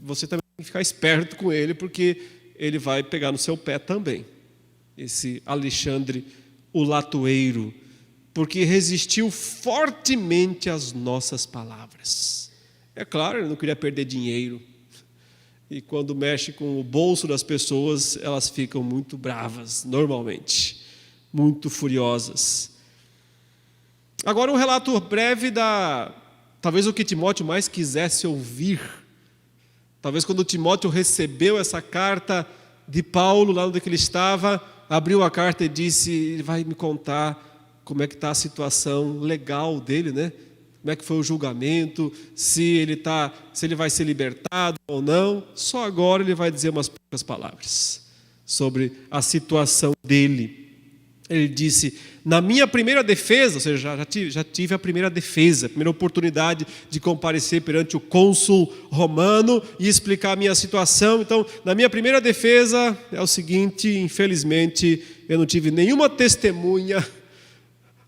[SPEAKER 1] você também tem que ficar esperto com ele, porque ele vai pegar no seu pé também. esse Alexandre o latoeiro, porque resistiu fortemente às nossas palavras. É claro, ele não queria perder dinheiro. E quando mexe com o bolso das pessoas, elas ficam muito bravas, normalmente, muito furiosas. Agora um relato breve talvez o que Timóteo mais quisesse ouvir. Talvez quando Timóteo recebeu essa carta de Paulo, lá onde ele estava, abriu a carta e disse, ele vai me contar como é que está a situação legal dele, né? Como é que foi o julgamento, se ele vai ser libertado ou não. Só agora ele vai dizer umas poucas palavras sobre a situação dele. Ele disse, na minha primeira defesa, ou seja, já tive a primeira defesa, a primeira oportunidade de comparecer perante o cônsul romano e explicar a minha situação. Então, na minha primeira defesa é o seguinte, infelizmente, eu não tive nenhuma testemunha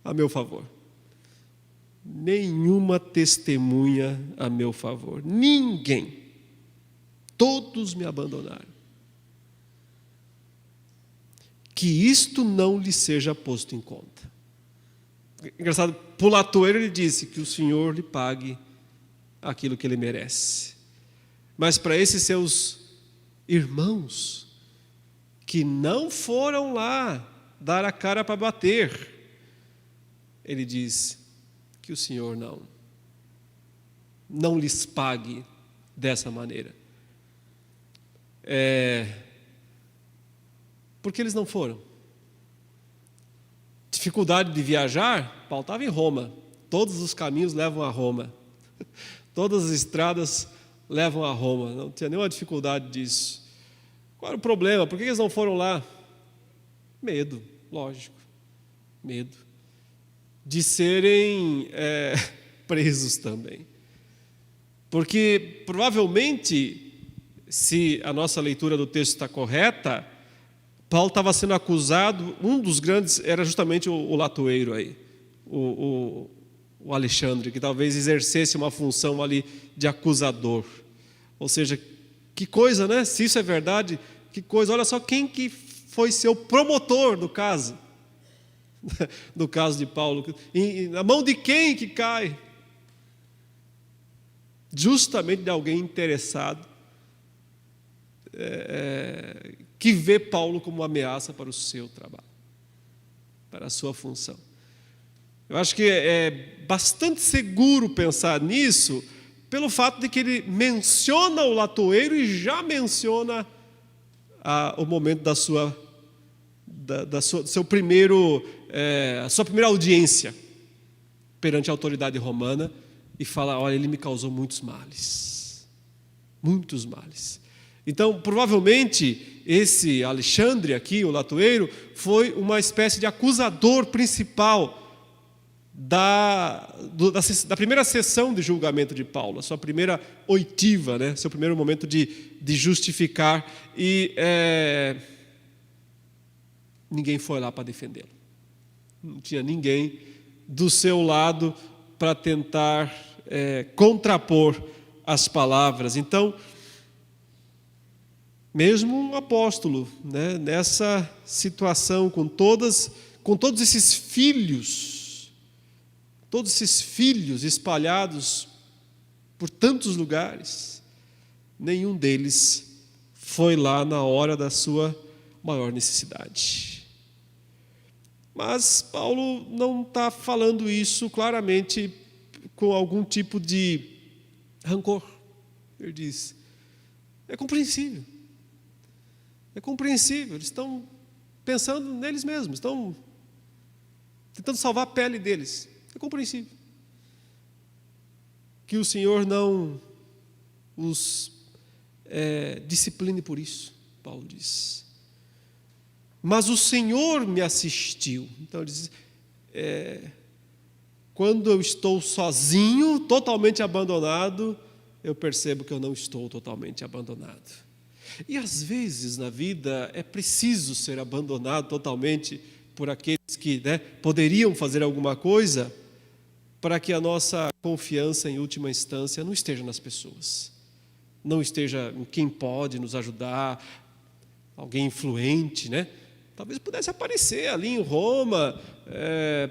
[SPEAKER 1] a meu favor. Nenhuma testemunha a meu favor. Ninguém. Todos me abandonaram. Que isto não lhe seja posto em conta. Engraçado, para o latoeiro ele disse que o Senhor lhe pague aquilo que ele merece. Mas para esses seus irmãos, que não foram lá dar a cara para bater, ele diz que o Senhor não lhes pague dessa maneira. Porque eles não foram. Dificuldade de viajar, Paulo estava em Roma. Todos os caminhos levam a Roma. Todas as estradas levam a Roma. Não tinha nenhuma dificuldade disso. Qual era o problema? Por que eles não foram lá? Medo, lógico. Medo de serem presos também. Porque provavelmente, se a nossa leitura do texto está correta, Paulo estava sendo acusado, um dos grandes era justamente o latoeiro aí, o Alexandre, que talvez exercesse uma função ali de acusador. Ou seja, que coisa, né? Se isso é verdade, que coisa. Olha só quem que foi ser o promotor do caso. No caso de Paulo. Na mão de quem que cai? Justamente de alguém interessado, que vê Paulo como uma ameaça para o seu trabalho, para a sua função. Eu acho que é bastante seguro pensar nisso, pelo fato de que ele menciona o latoeiro e já menciona o momento a sua primeira audiência perante a autoridade romana, e fala, olha, ele me causou muitos males. Muitos males. Então, provavelmente, esse Alexandre aqui, o latoeiro, foi uma espécie de acusador principal da primeira sessão de julgamento de Paulo, a sua primeira oitiva, né? Seu primeiro momento de justificar. E ninguém foi lá para defendê-lo. Não tinha ninguém do seu lado para tentar contrapor as palavras. Então, mesmo um apóstolo, né, nessa situação, com todos esses filhos espalhados por tantos lugares, nenhum deles foi lá na hora da sua maior necessidade. Mas Paulo não está falando isso claramente com algum tipo de rancor. Ele diz, é compreensível. É compreensível, eles estão pensando neles mesmos, estão tentando salvar a pele deles. É compreensível. Que o Senhor não os discipline por isso, Paulo diz. Mas o Senhor me assistiu. Então ele diz, quando eu estou sozinho, totalmente abandonado, eu percebo que eu não estou totalmente abandonado. E às vezes na vida é preciso ser abandonado totalmente por aqueles que poderiam fazer alguma coisa, para que a nossa confiança em última instância não esteja nas pessoas, não esteja em quem pode nos ajudar, alguém influente, talvez pudesse aparecer ali em Roma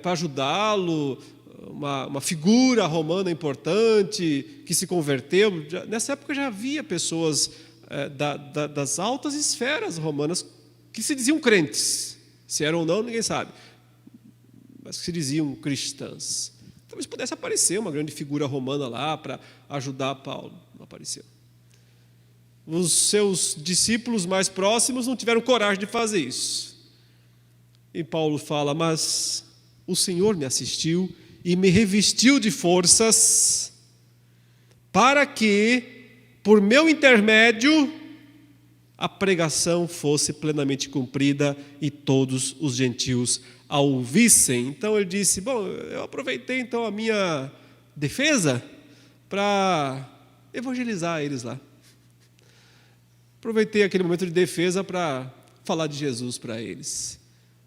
[SPEAKER 1] para ajudá-lo, uma figura romana importante que se converteu. Nessa época já havia pessoas das altas esferas romanas que se diziam crentes. Se eram ou não, ninguém sabe, mas que se diziam cristãs. Talvez pudesse aparecer uma grande figura romana lá para ajudar Paulo. Não apareceu. Os seus discípulos mais próximos não tiveram coragem de fazer isso. E Paulo fala: mas o Senhor me assistiu e me revestiu de forças para que, por meu intermédio, a pregação fosse plenamente cumprida e todos os gentios a ouvissem. Então ele disse: bom, eu aproveitei então a minha defesa para evangelizar eles lá. Aproveitei aquele momento de defesa para falar de Jesus para eles.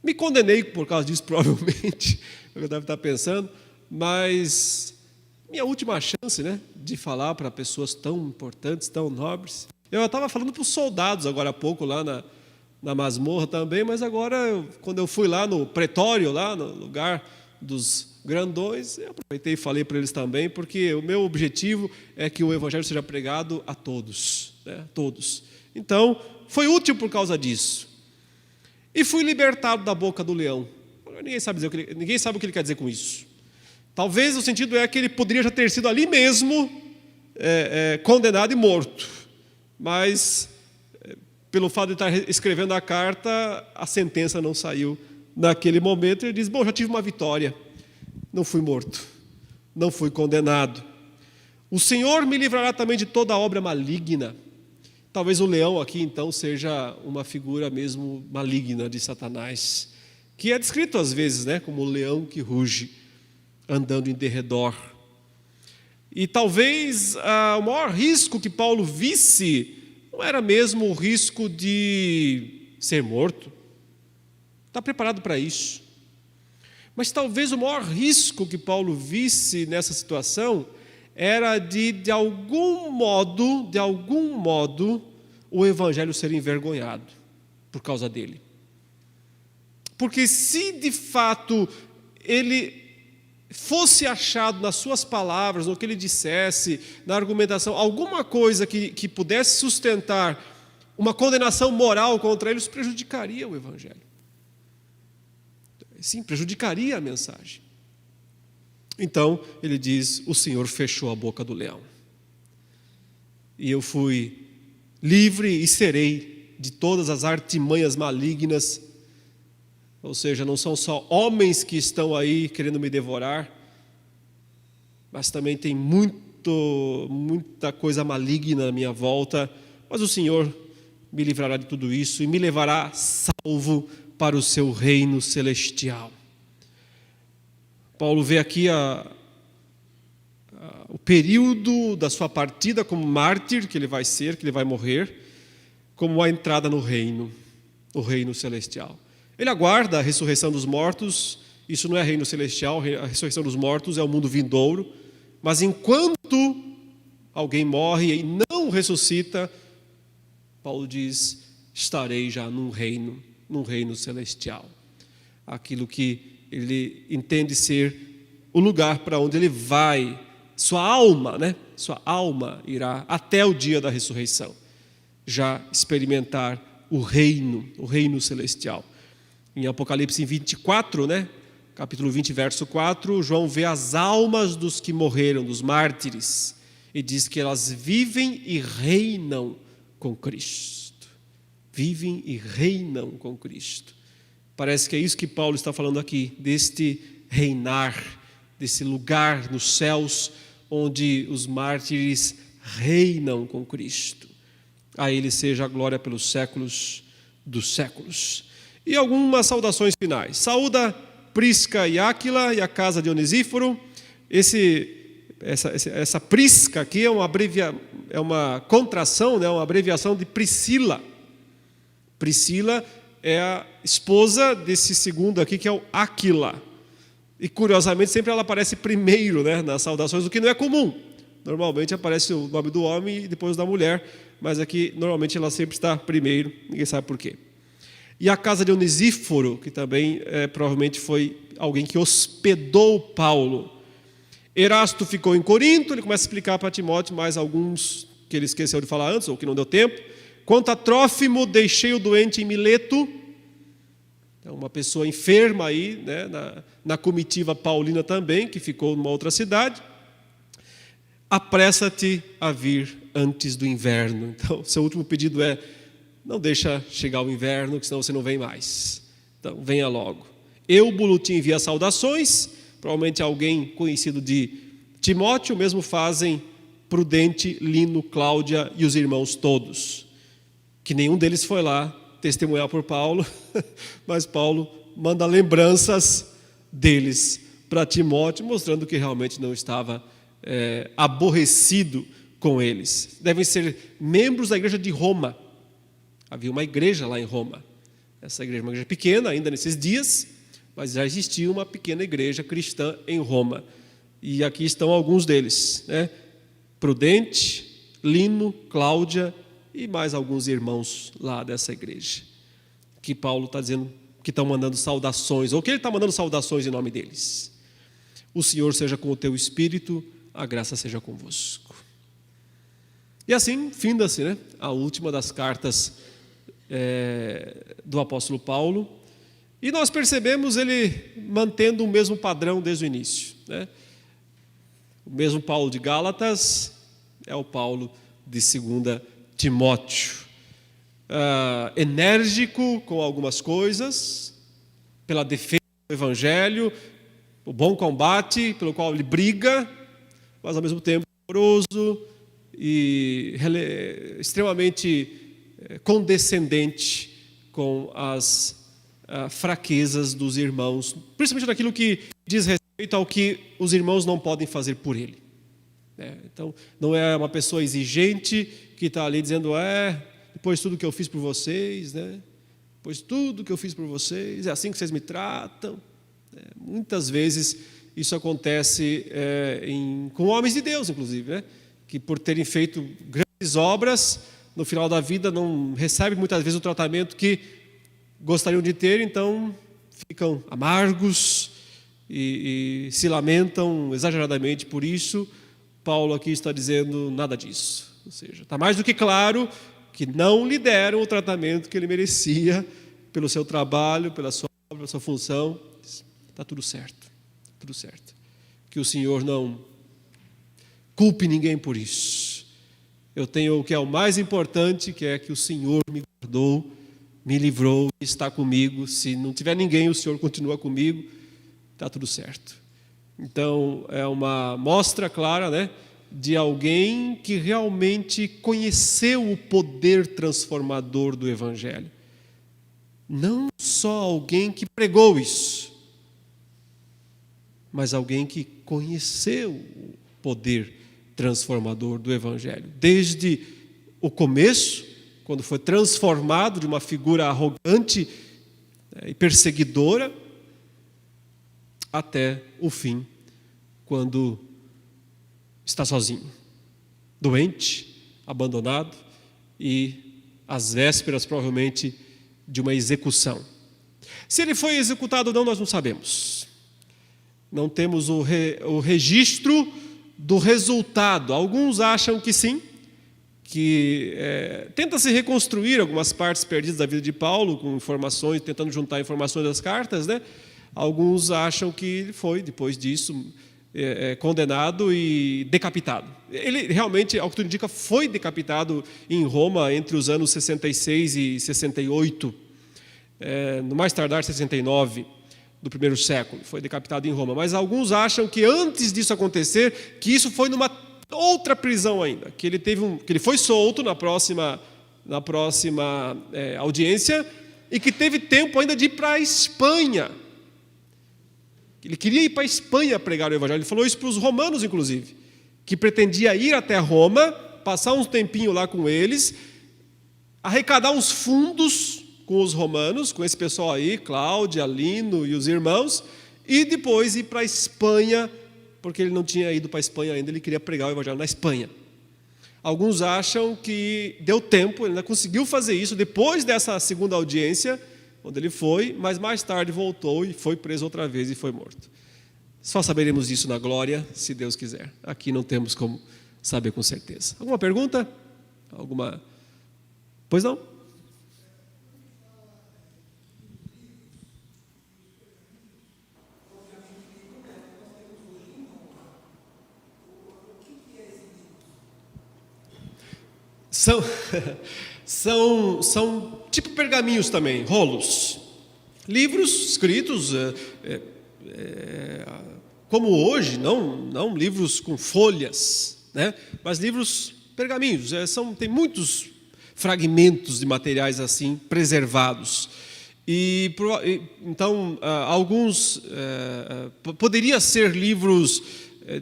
[SPEAKER 1] Me condenei por causa disso, provavelmente, eu deve estar pensando, mas minha última chance, né, de falar para pessoas tão importantes, tão nobres. Eu estava falando para os soldados agora há pouco, lá na masmorra também, mas agora, quando eu fui lá no pretório, lá no lugar dos grandões, eu aproveitei e falei para eles também, porque o meu objetivo é que o evangelho seja pregado a todos, né, todos. Então, foi útil por causa disso. E fui libertado da boca do leão. Ninguém sabe o que ele quer dizer com isso. Talvez o sentido é que ele poderia já ter sido ali mesmo condenado e morto. Mas, pelo fato de estar escrevendo a carta, a sentença não saiu naquele momento. Ele diz: bom, já tive uma vitória. Não fui morto. Não fui condenado. O Senhor me livrará também de toda obra maligna. Talvez o leão aqui, então, seja uma figura mesmo maligna de Satanás, que é descrito às vezes, né, como o leão que ruge, andando em derredor. E talvez o maior risco que Paulo visse não era mesmo o risco de ser morto. Está preparado para isso. Mas talvez o maior risco que Paulo visse nessa situação era de algum modo, o evangelho ser envergonhado por causa dele. Porque se de fato ele fosse achado nas suas palavras, no que ele dissesse, na argumentação, alguma coisa que pudesse sustentar uma condenação moral contra ele, isso prejudicaria o evangelho. Sim, prejudicaria a mensagem. Então, ele diz: o Senhor fechou a boca do leão. E eu fui livre e serei de todas as artimanhas malignas. Ou seja, não são só homens que estão aí querendo me devorar, mas também tem muita coisa maligna à minha volta. Mas o Senhor me livrará de tudo isso e me levará salvo para o seu reino celestial. Paulo vê aqui o período da sua partida como mártir, que ele vai ser, que ele vai morrer, como a entrada no reino celestial. Ele aguarda a ressurreição dos mortos. Isso não é reino celestial, a ressurreição dos mortos é o mundo vindouro. Mas enquanto alguém morre e não ressuscita, Paulo diz: estarei já num reino celestial. Aquilo que ele entende ser o lugar para onde ele vai. Sua alma irá até o dia da ressurreição, já experimentar o reino celestial. Em Apocalipse 24, capítulo 20, verso 4, João vê as almas dos que morreram, dos mártires, e diz que elas vivem e reinam com Cristo. Vivem e reinam com Cristo. Parece que é isso que Paulo está falando aqui, deste reinar, desse lugar nos céus, onde os mártires reinam com Cristo. A Ele seja a glória pelos séculos dos séculos. E algumas saudações finais. Saúda Prisca e Áquila e a casa de Onesíforo. Essa Prisca aqui é uma contração, uma abreviação de Priscila. Priscila é a esposa desse segundo aqui, que é o Áquila. E curiosamente sempre ela aparece primeiro, nas saudações, o que não é comum. Normalmente aparece o nome do homem e depois da mulher, mas aqui normalmente ela sempre está primeiro, ninguém sabe por quê. e a casa de Onesíforo, que também provavelmente foi alguém que hospedou Paulo. Erasto ficou em Corinto, ele começa a explicar para Timóteo mais alguns que ele esqueceu de falar antes, ou que não deu tempo. Quanto a Trófimo, deixei o doente em Mileto. É uma pessoa enferma aí, né, na comitiva paulina também, que ficou numa outra cidade. Apressa-te a vir antes do inverno. Então, seu último pedido é: não deixa chegar o inverno, que senão você não vem mais. Então, venha logo. Eubulo te envia saudações, provavelmente alguém conhecido de Timóteo, mesmo fazem Prudente, Lino, Cláudia e os irmãos todos. Que nenhum deles foi lá testemunhar por Paulo, mas Paulo manda lembranças deles para Timóteo, mostrando que realmente não estava aborrecido com eles. Devem ser membros da igreja de Roma. Havia uma igreja lá em Roma. Essa igreja é uma igreja pequena ainda nesses dias, mas já existia uma pequena igreja cristã em Roma. E aqui estão alguns deles, né? Prudente, Lino, Cláudia e mais alguns irmãos lá dessa igreja, que Paulo está dizendo que estão mandando saudações, ou que ele está mandando saudações em nome deles. O Senhor seja com o teu espírito, a graça seja convosco. E assim, finda-se, né, a última das cartas do apóstolo Paulo, e nós percebemos ele mantendo o mesmo padrão desde o início, né? O mesmo Paulo de Gálatas é o Paulo de 2 Timóteo. Enérgico com algumas coisas, pela defesa do evangelho, o bom combate pelo qual ele briga, mas ao mesmo tempo amoroso e extremamente condescendente com as fraquezas dos irmãos, principalmente naquilo que diz respeito ao que os irmãos não podem fazer por ele. Então, não é uma pessoa exigente que está ali dizendo: depois de tudo que eu fiz por vocês, né? Depois de tudo que eu fiz por vocês, é assim que vocês me tratam. Muitas vezes isso acontece com homens de Deus, inclusive, né? Que por terem feito grandes obras, no final da vida não recebem muitas vezes o tratamento que gostariam de ter, então ficam amargos e se lamentam exageradamente por isso. Paulo aqui está dizendo nada disso, ou seja, está mais do que claro que não lhe deram o tratamento que ele merecia pelo seu trabalho, pela sua obra, pela sua função. Está tudo certo, tudo certo. Que o Senhor não culpe ninguém por isso. Eu tenho o que é o mais importante, que é que o Senhor me guardou, me livrou, está comigo. Se não tiver ninguém, o Senhor continua comigo, está tudo certo. Então, é uma mostra clara, né, de alguém que realmente conheceu o poder transformador do Evangelho. Não só alguém que pregou isso, mas alguém que conheceu o poder transformador do Evangelho. Desde o começo, quando foi transformado de uma figura arrogante e perseguidora, até o fim, quando está sozinho, doente, abandonado e às vésperas, provavelmente, de uma execução. Se ele foi executado ou não, nós não sabemos. Não temos o registro do resultado. Alguns acham que sim, que tenta-se reconstruir algumas partes perdidas da vida de Paulo, com informações, tentando juntar informações das cartas, né? Alguns acham que ele foi, depois disso, condenado e decapitado. Ele realmente, ao que tudo indica, foi decapitado em Roma entre os anos 66 e 68, no mais tardar 69 do primeiro século, foi decapitado em Roma. Mas alguns acham que antes disso acontecer, que isso foi numa outra prisão ainda, que ele foi solto na próxima audiência e que teve tempo ainda de ir para a Espanha. Ele queria ir para a Espanha pregar o Evangelho. Ele falou isso para os romanos, inclusive, que pretendia ir até Roma, passar um tempinho lá com eles, arrecadar uns fundos com os romanos, com esse pessoal aí, Cláudia, Lino e os irmãos, e depois ir para a Espanha, porque ele não tinha ido para a Espanha ainda, ele queria pregar o Evangelho na Espanha. Alguns acham que deu tempo, ele ainda conseguiu fazer isso depois dessa segunda audiência, onde ele foi, mas mais tarde voltou e foi preso outra vez e foi morto. Só saberemos disso na glória, se Deus quiser. Aqui não temos como saber com certeza. Alguma pergunta? Alguma? Pois não? São tipo pergaminhos também, rolos. Livros escritos, como hoje, não livros com folhas, né? Mas livros pergaminhos. Tem muitos fragmentos de materiais assim preservados. Então, alguns poderia ser livros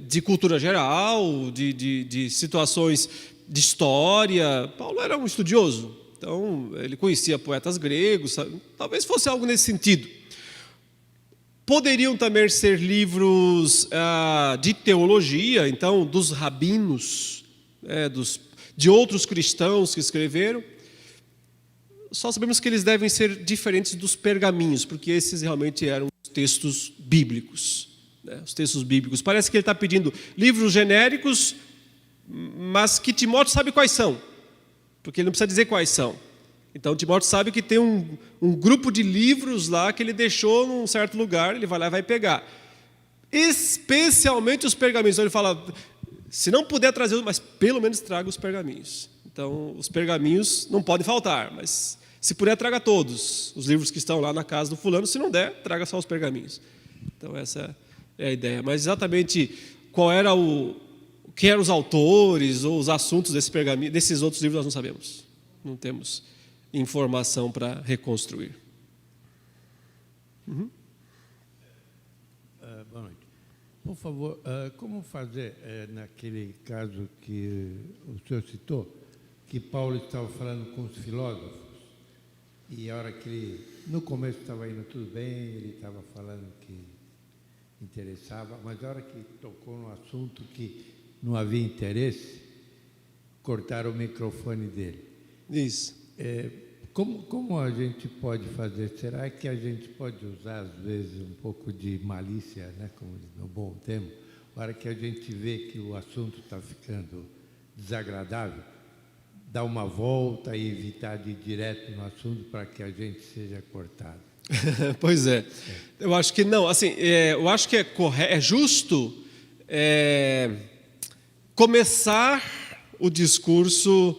[SPEAKER 1] de cultura geral, de situações de história. Paulo era um estudioso, então ele conhecia poetas gregos, talvez fosse algo nesse sentido. Poderiam também ser livros de teologia, então, dos rabinos, de outros cristãos que escreveram. Só sabemos que eles devem ser diferentes dos pergaminhos, porque esses realmente eram os textos bíblicos. Os textos bíblicos. Parece que ele está pedindo livros genéricos, mas que Timóteo sabe quais são, porque ele não precisa dizer quais são. Então Timóteo sabe que tem um grupo de livros lá que ele deixou num certo lugar, ele vai lá e vai pegar. Especialmente os pergaminhos. Então ele fala, se não puder trazer, mas pelo menos traga os pergaminhos. Então os pergaminhos não podem faltar, mas se puder, traga todos os livros que estão lá na casa do fulano. Se não der, traga só os pergaminhos. Então essa é a ideia. Mas exatamente qual era quem eram os autores ou os assuntos desse pergaminho, desses outros livros, nós não sabemos. Não temos informação para reconstruir.
[SPEAKER 2] Boa noite. Por favor, como fazer naquele caso que o senhor citou, que Paulo estava falando com os filósofos, e a hora que ele, no começo estava indo tudo bem, ele estava falando que interessava, mas a hora que tocou no assunto que não havia interesse, cortaram o microfone dele.
[SPEAKER 1] Isso.
[SPEAKER 2] Como a gente pode fazer? Será que a gente pode usar, às vezes, um pouco de malícia, né, como no bom termo, na hora que a gente vê que o assunto está ficando desagradável, dar uma volta e evitar de ir direto no assunto para que a gente seja cortado?
[SPEAKER 1] Pois é. Eu acho que não. Assim, eu acho que é justo começar o discurso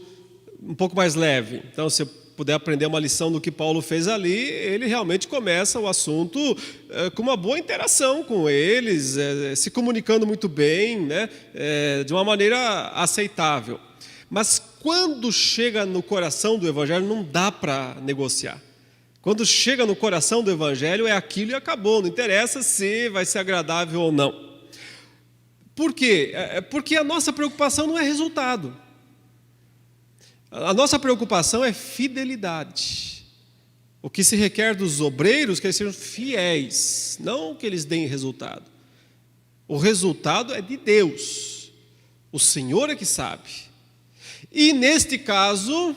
[SPEAKER 1] um pouco mais leve. Então, se eu puder aprender uma lição do que Paulo fez ali, ele realmente começa o assunto com uma boa interação com eles, se comunicando muito bem, né, de uma maneira aceitável. Mas quando chega no coração do Evangelho, não dá para negociar. Quando chega no coração do Evangelho, é aquilo e acabou. Não interessa se vai ser agradável ou não. Por quê? Porque a nossa preocupação não é resultado. A nossa preocupação é fidelidade. O que se requer dos obreiros é que eles sejam fiéis, não que eles deem resultado. O resultado é de Deus. O Senhor é que sabe. E neste caso,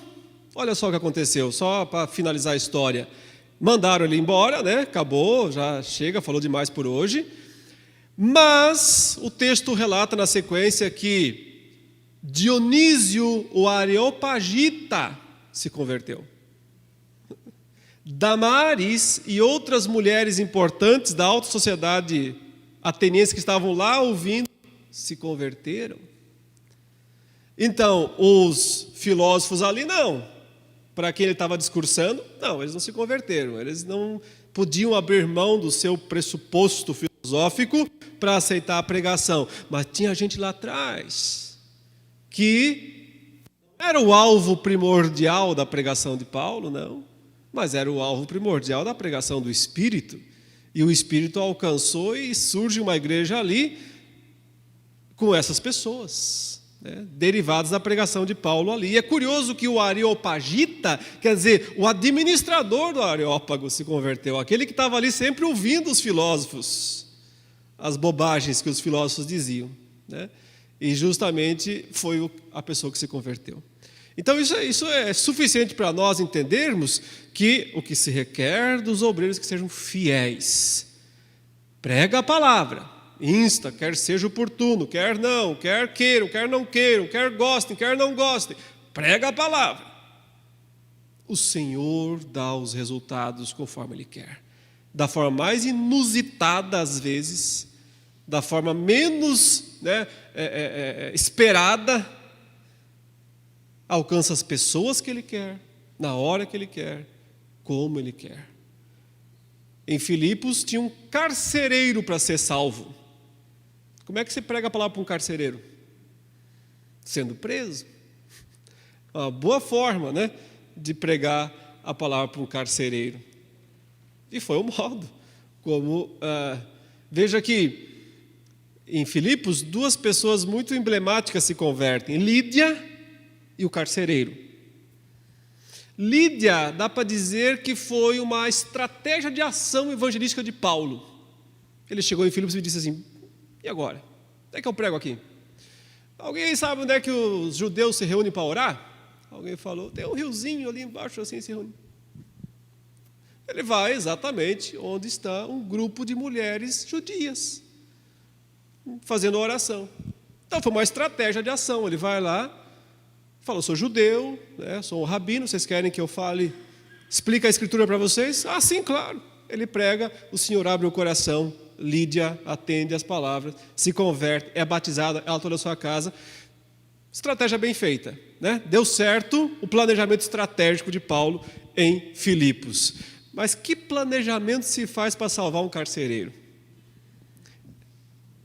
[SPEAKER 1] olha só o que aconteceu, só para finalizar a história. Mandaram ele embora, né? Acabou, já chega, falou demais por hoje. Mas o texto relata na sequência que Dionísio, o Areopagita, se converteu. Damaris e outras mulheres importantes da alta sociedade ateniense que estavam lá ouvindo, se converteram. Então, os filósofos ali não. Para quem ele estava discursando, não, eles não se converteram. Eles não podiam abrir mão do seu pressuposto filosófico para aceitar a pregação. Mas tinha gente lá atrás que não era o alvo primordial da pregação de Paulo, não, mas era o alvo primordial da pregação do Espírito. E o Espírito alcançou e surge uma igreja ali com essas pessoas, né, derivadas da pregação de Paulo ali. E é curioso que o Areopagita, quer dizer, o administrador do Areópago se converteu, aquele que estava ali sempre ouvindo os filósofos, as bobagens que os filósofos diziam, né? E justamente foi a pessoa que se converteu. Então isso é suficiente para nós entendermos que o que se requer dos obreiros é que sejam fiéis. Prega a palavra, insta, quer seja oportuno, quer não, quer queiram, quer não queiram, quer gostem, quer não gostem. Prega a palavra. O Senhor dá os resultados conforme Ele quer. Da forma mais inusitada às vezes, da forma menos esperada, alcança as pessoas que Ele quer, na hora que Ele quer, como Ele quer. Em Filipos tinha um carcereiro para ser salvo. Como é que você prega a palavra para um carcereiro? Sendo preso. Uma boa forma, de pregar a palavra para um carcereiro. E foi o modo como... veja que em Filipos, duas pessoas muito emblemáticas se convertem. Lídia e o carcereiro. Lídia, dá para dizer que foi uma estratégia de ação evangelística de Paulo. Ele chegou em Filipos e disse assim: e agora? Onde é que eu prego aqui? Alguém sabe onde é que os judeus se reúnem para orar? Alguém falou: tem um riozinho ali embaixo, assim se reúne. Ele vai exatamente onde está um grupo de mulheres judias, fazendo oração. Então foi uma estratégia de ação. Ele vai lá, fala: eu sou judeu, sou um rabino, vocês querem que eu fale, explique a escritura para vocês? Ah, sim, claro. Ele prega, o Senhor abre o coração, Lídia atende as palavras, se converte, é batizada, ela toda a sua casa. Estratégia bem feita, Deu certo o planejamento estratégico de Paulo em Filipos. Mas que planejamento se faz para salvar um carcereiro?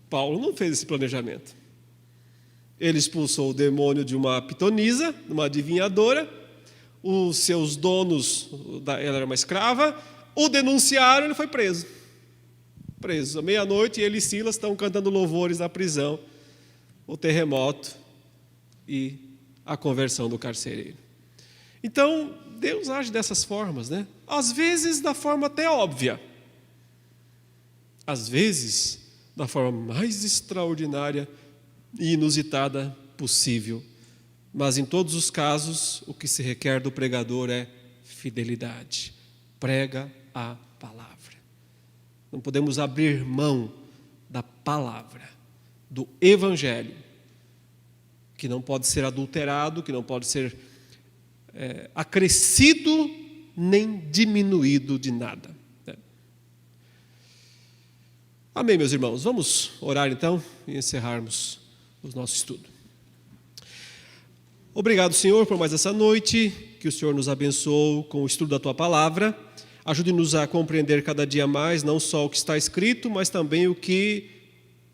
[SPEAKER 1] Paulo não fez esse planejamento. Ele expulsou o demônio de uma pitonisa, uma adivinhadora. Os seus donos, ela era uma escrava, o denunciaram e ele foi preso. À meia-noite, ele e Silas estão cantando louvores na prisão. O terremoto e a conversão do carcereiro. Então, Deus age dessas formas, Às vezes da forma até óbvia. Às vezes da forma mais extraordinária e inusitada possível. Mas em todos os casos, o que se requer do pregador é fidelidade. Prega a palavra. Não podemos abrir mão da palavra, do evangelho, que não pode ser adulterado, que não pode ser acrescido nem diminuído de nada. Amém, meus irmãos. Vamos orar então e encerrarmos o nosso estudo. Obrigado, Senhor, por mais essa noite, que o Senhor nos abençoou com o estudo da Tua Palavra. Ajude-nos a compreender cada dia mais, não só o que está escrito, mas também o que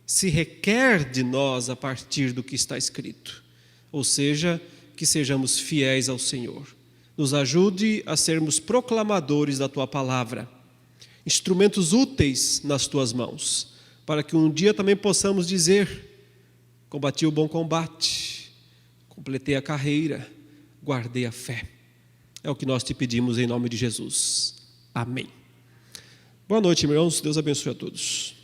[SPEAKER 1] se requer de nós a partir do que está escrito. Ou seja, que sejamos fiéis ao Senhor. Nos ajude a sermos proclamadores da Tua Palavra, instrumentos úteis nas Tuas mãos, para que um dia também possamos dizer: combati o bom combate, completei a carreira, guardei a fé. É o que nós te pedimos em nome de Jesus. Amém. Boa noite, irmãos. Deus abençoe a todos.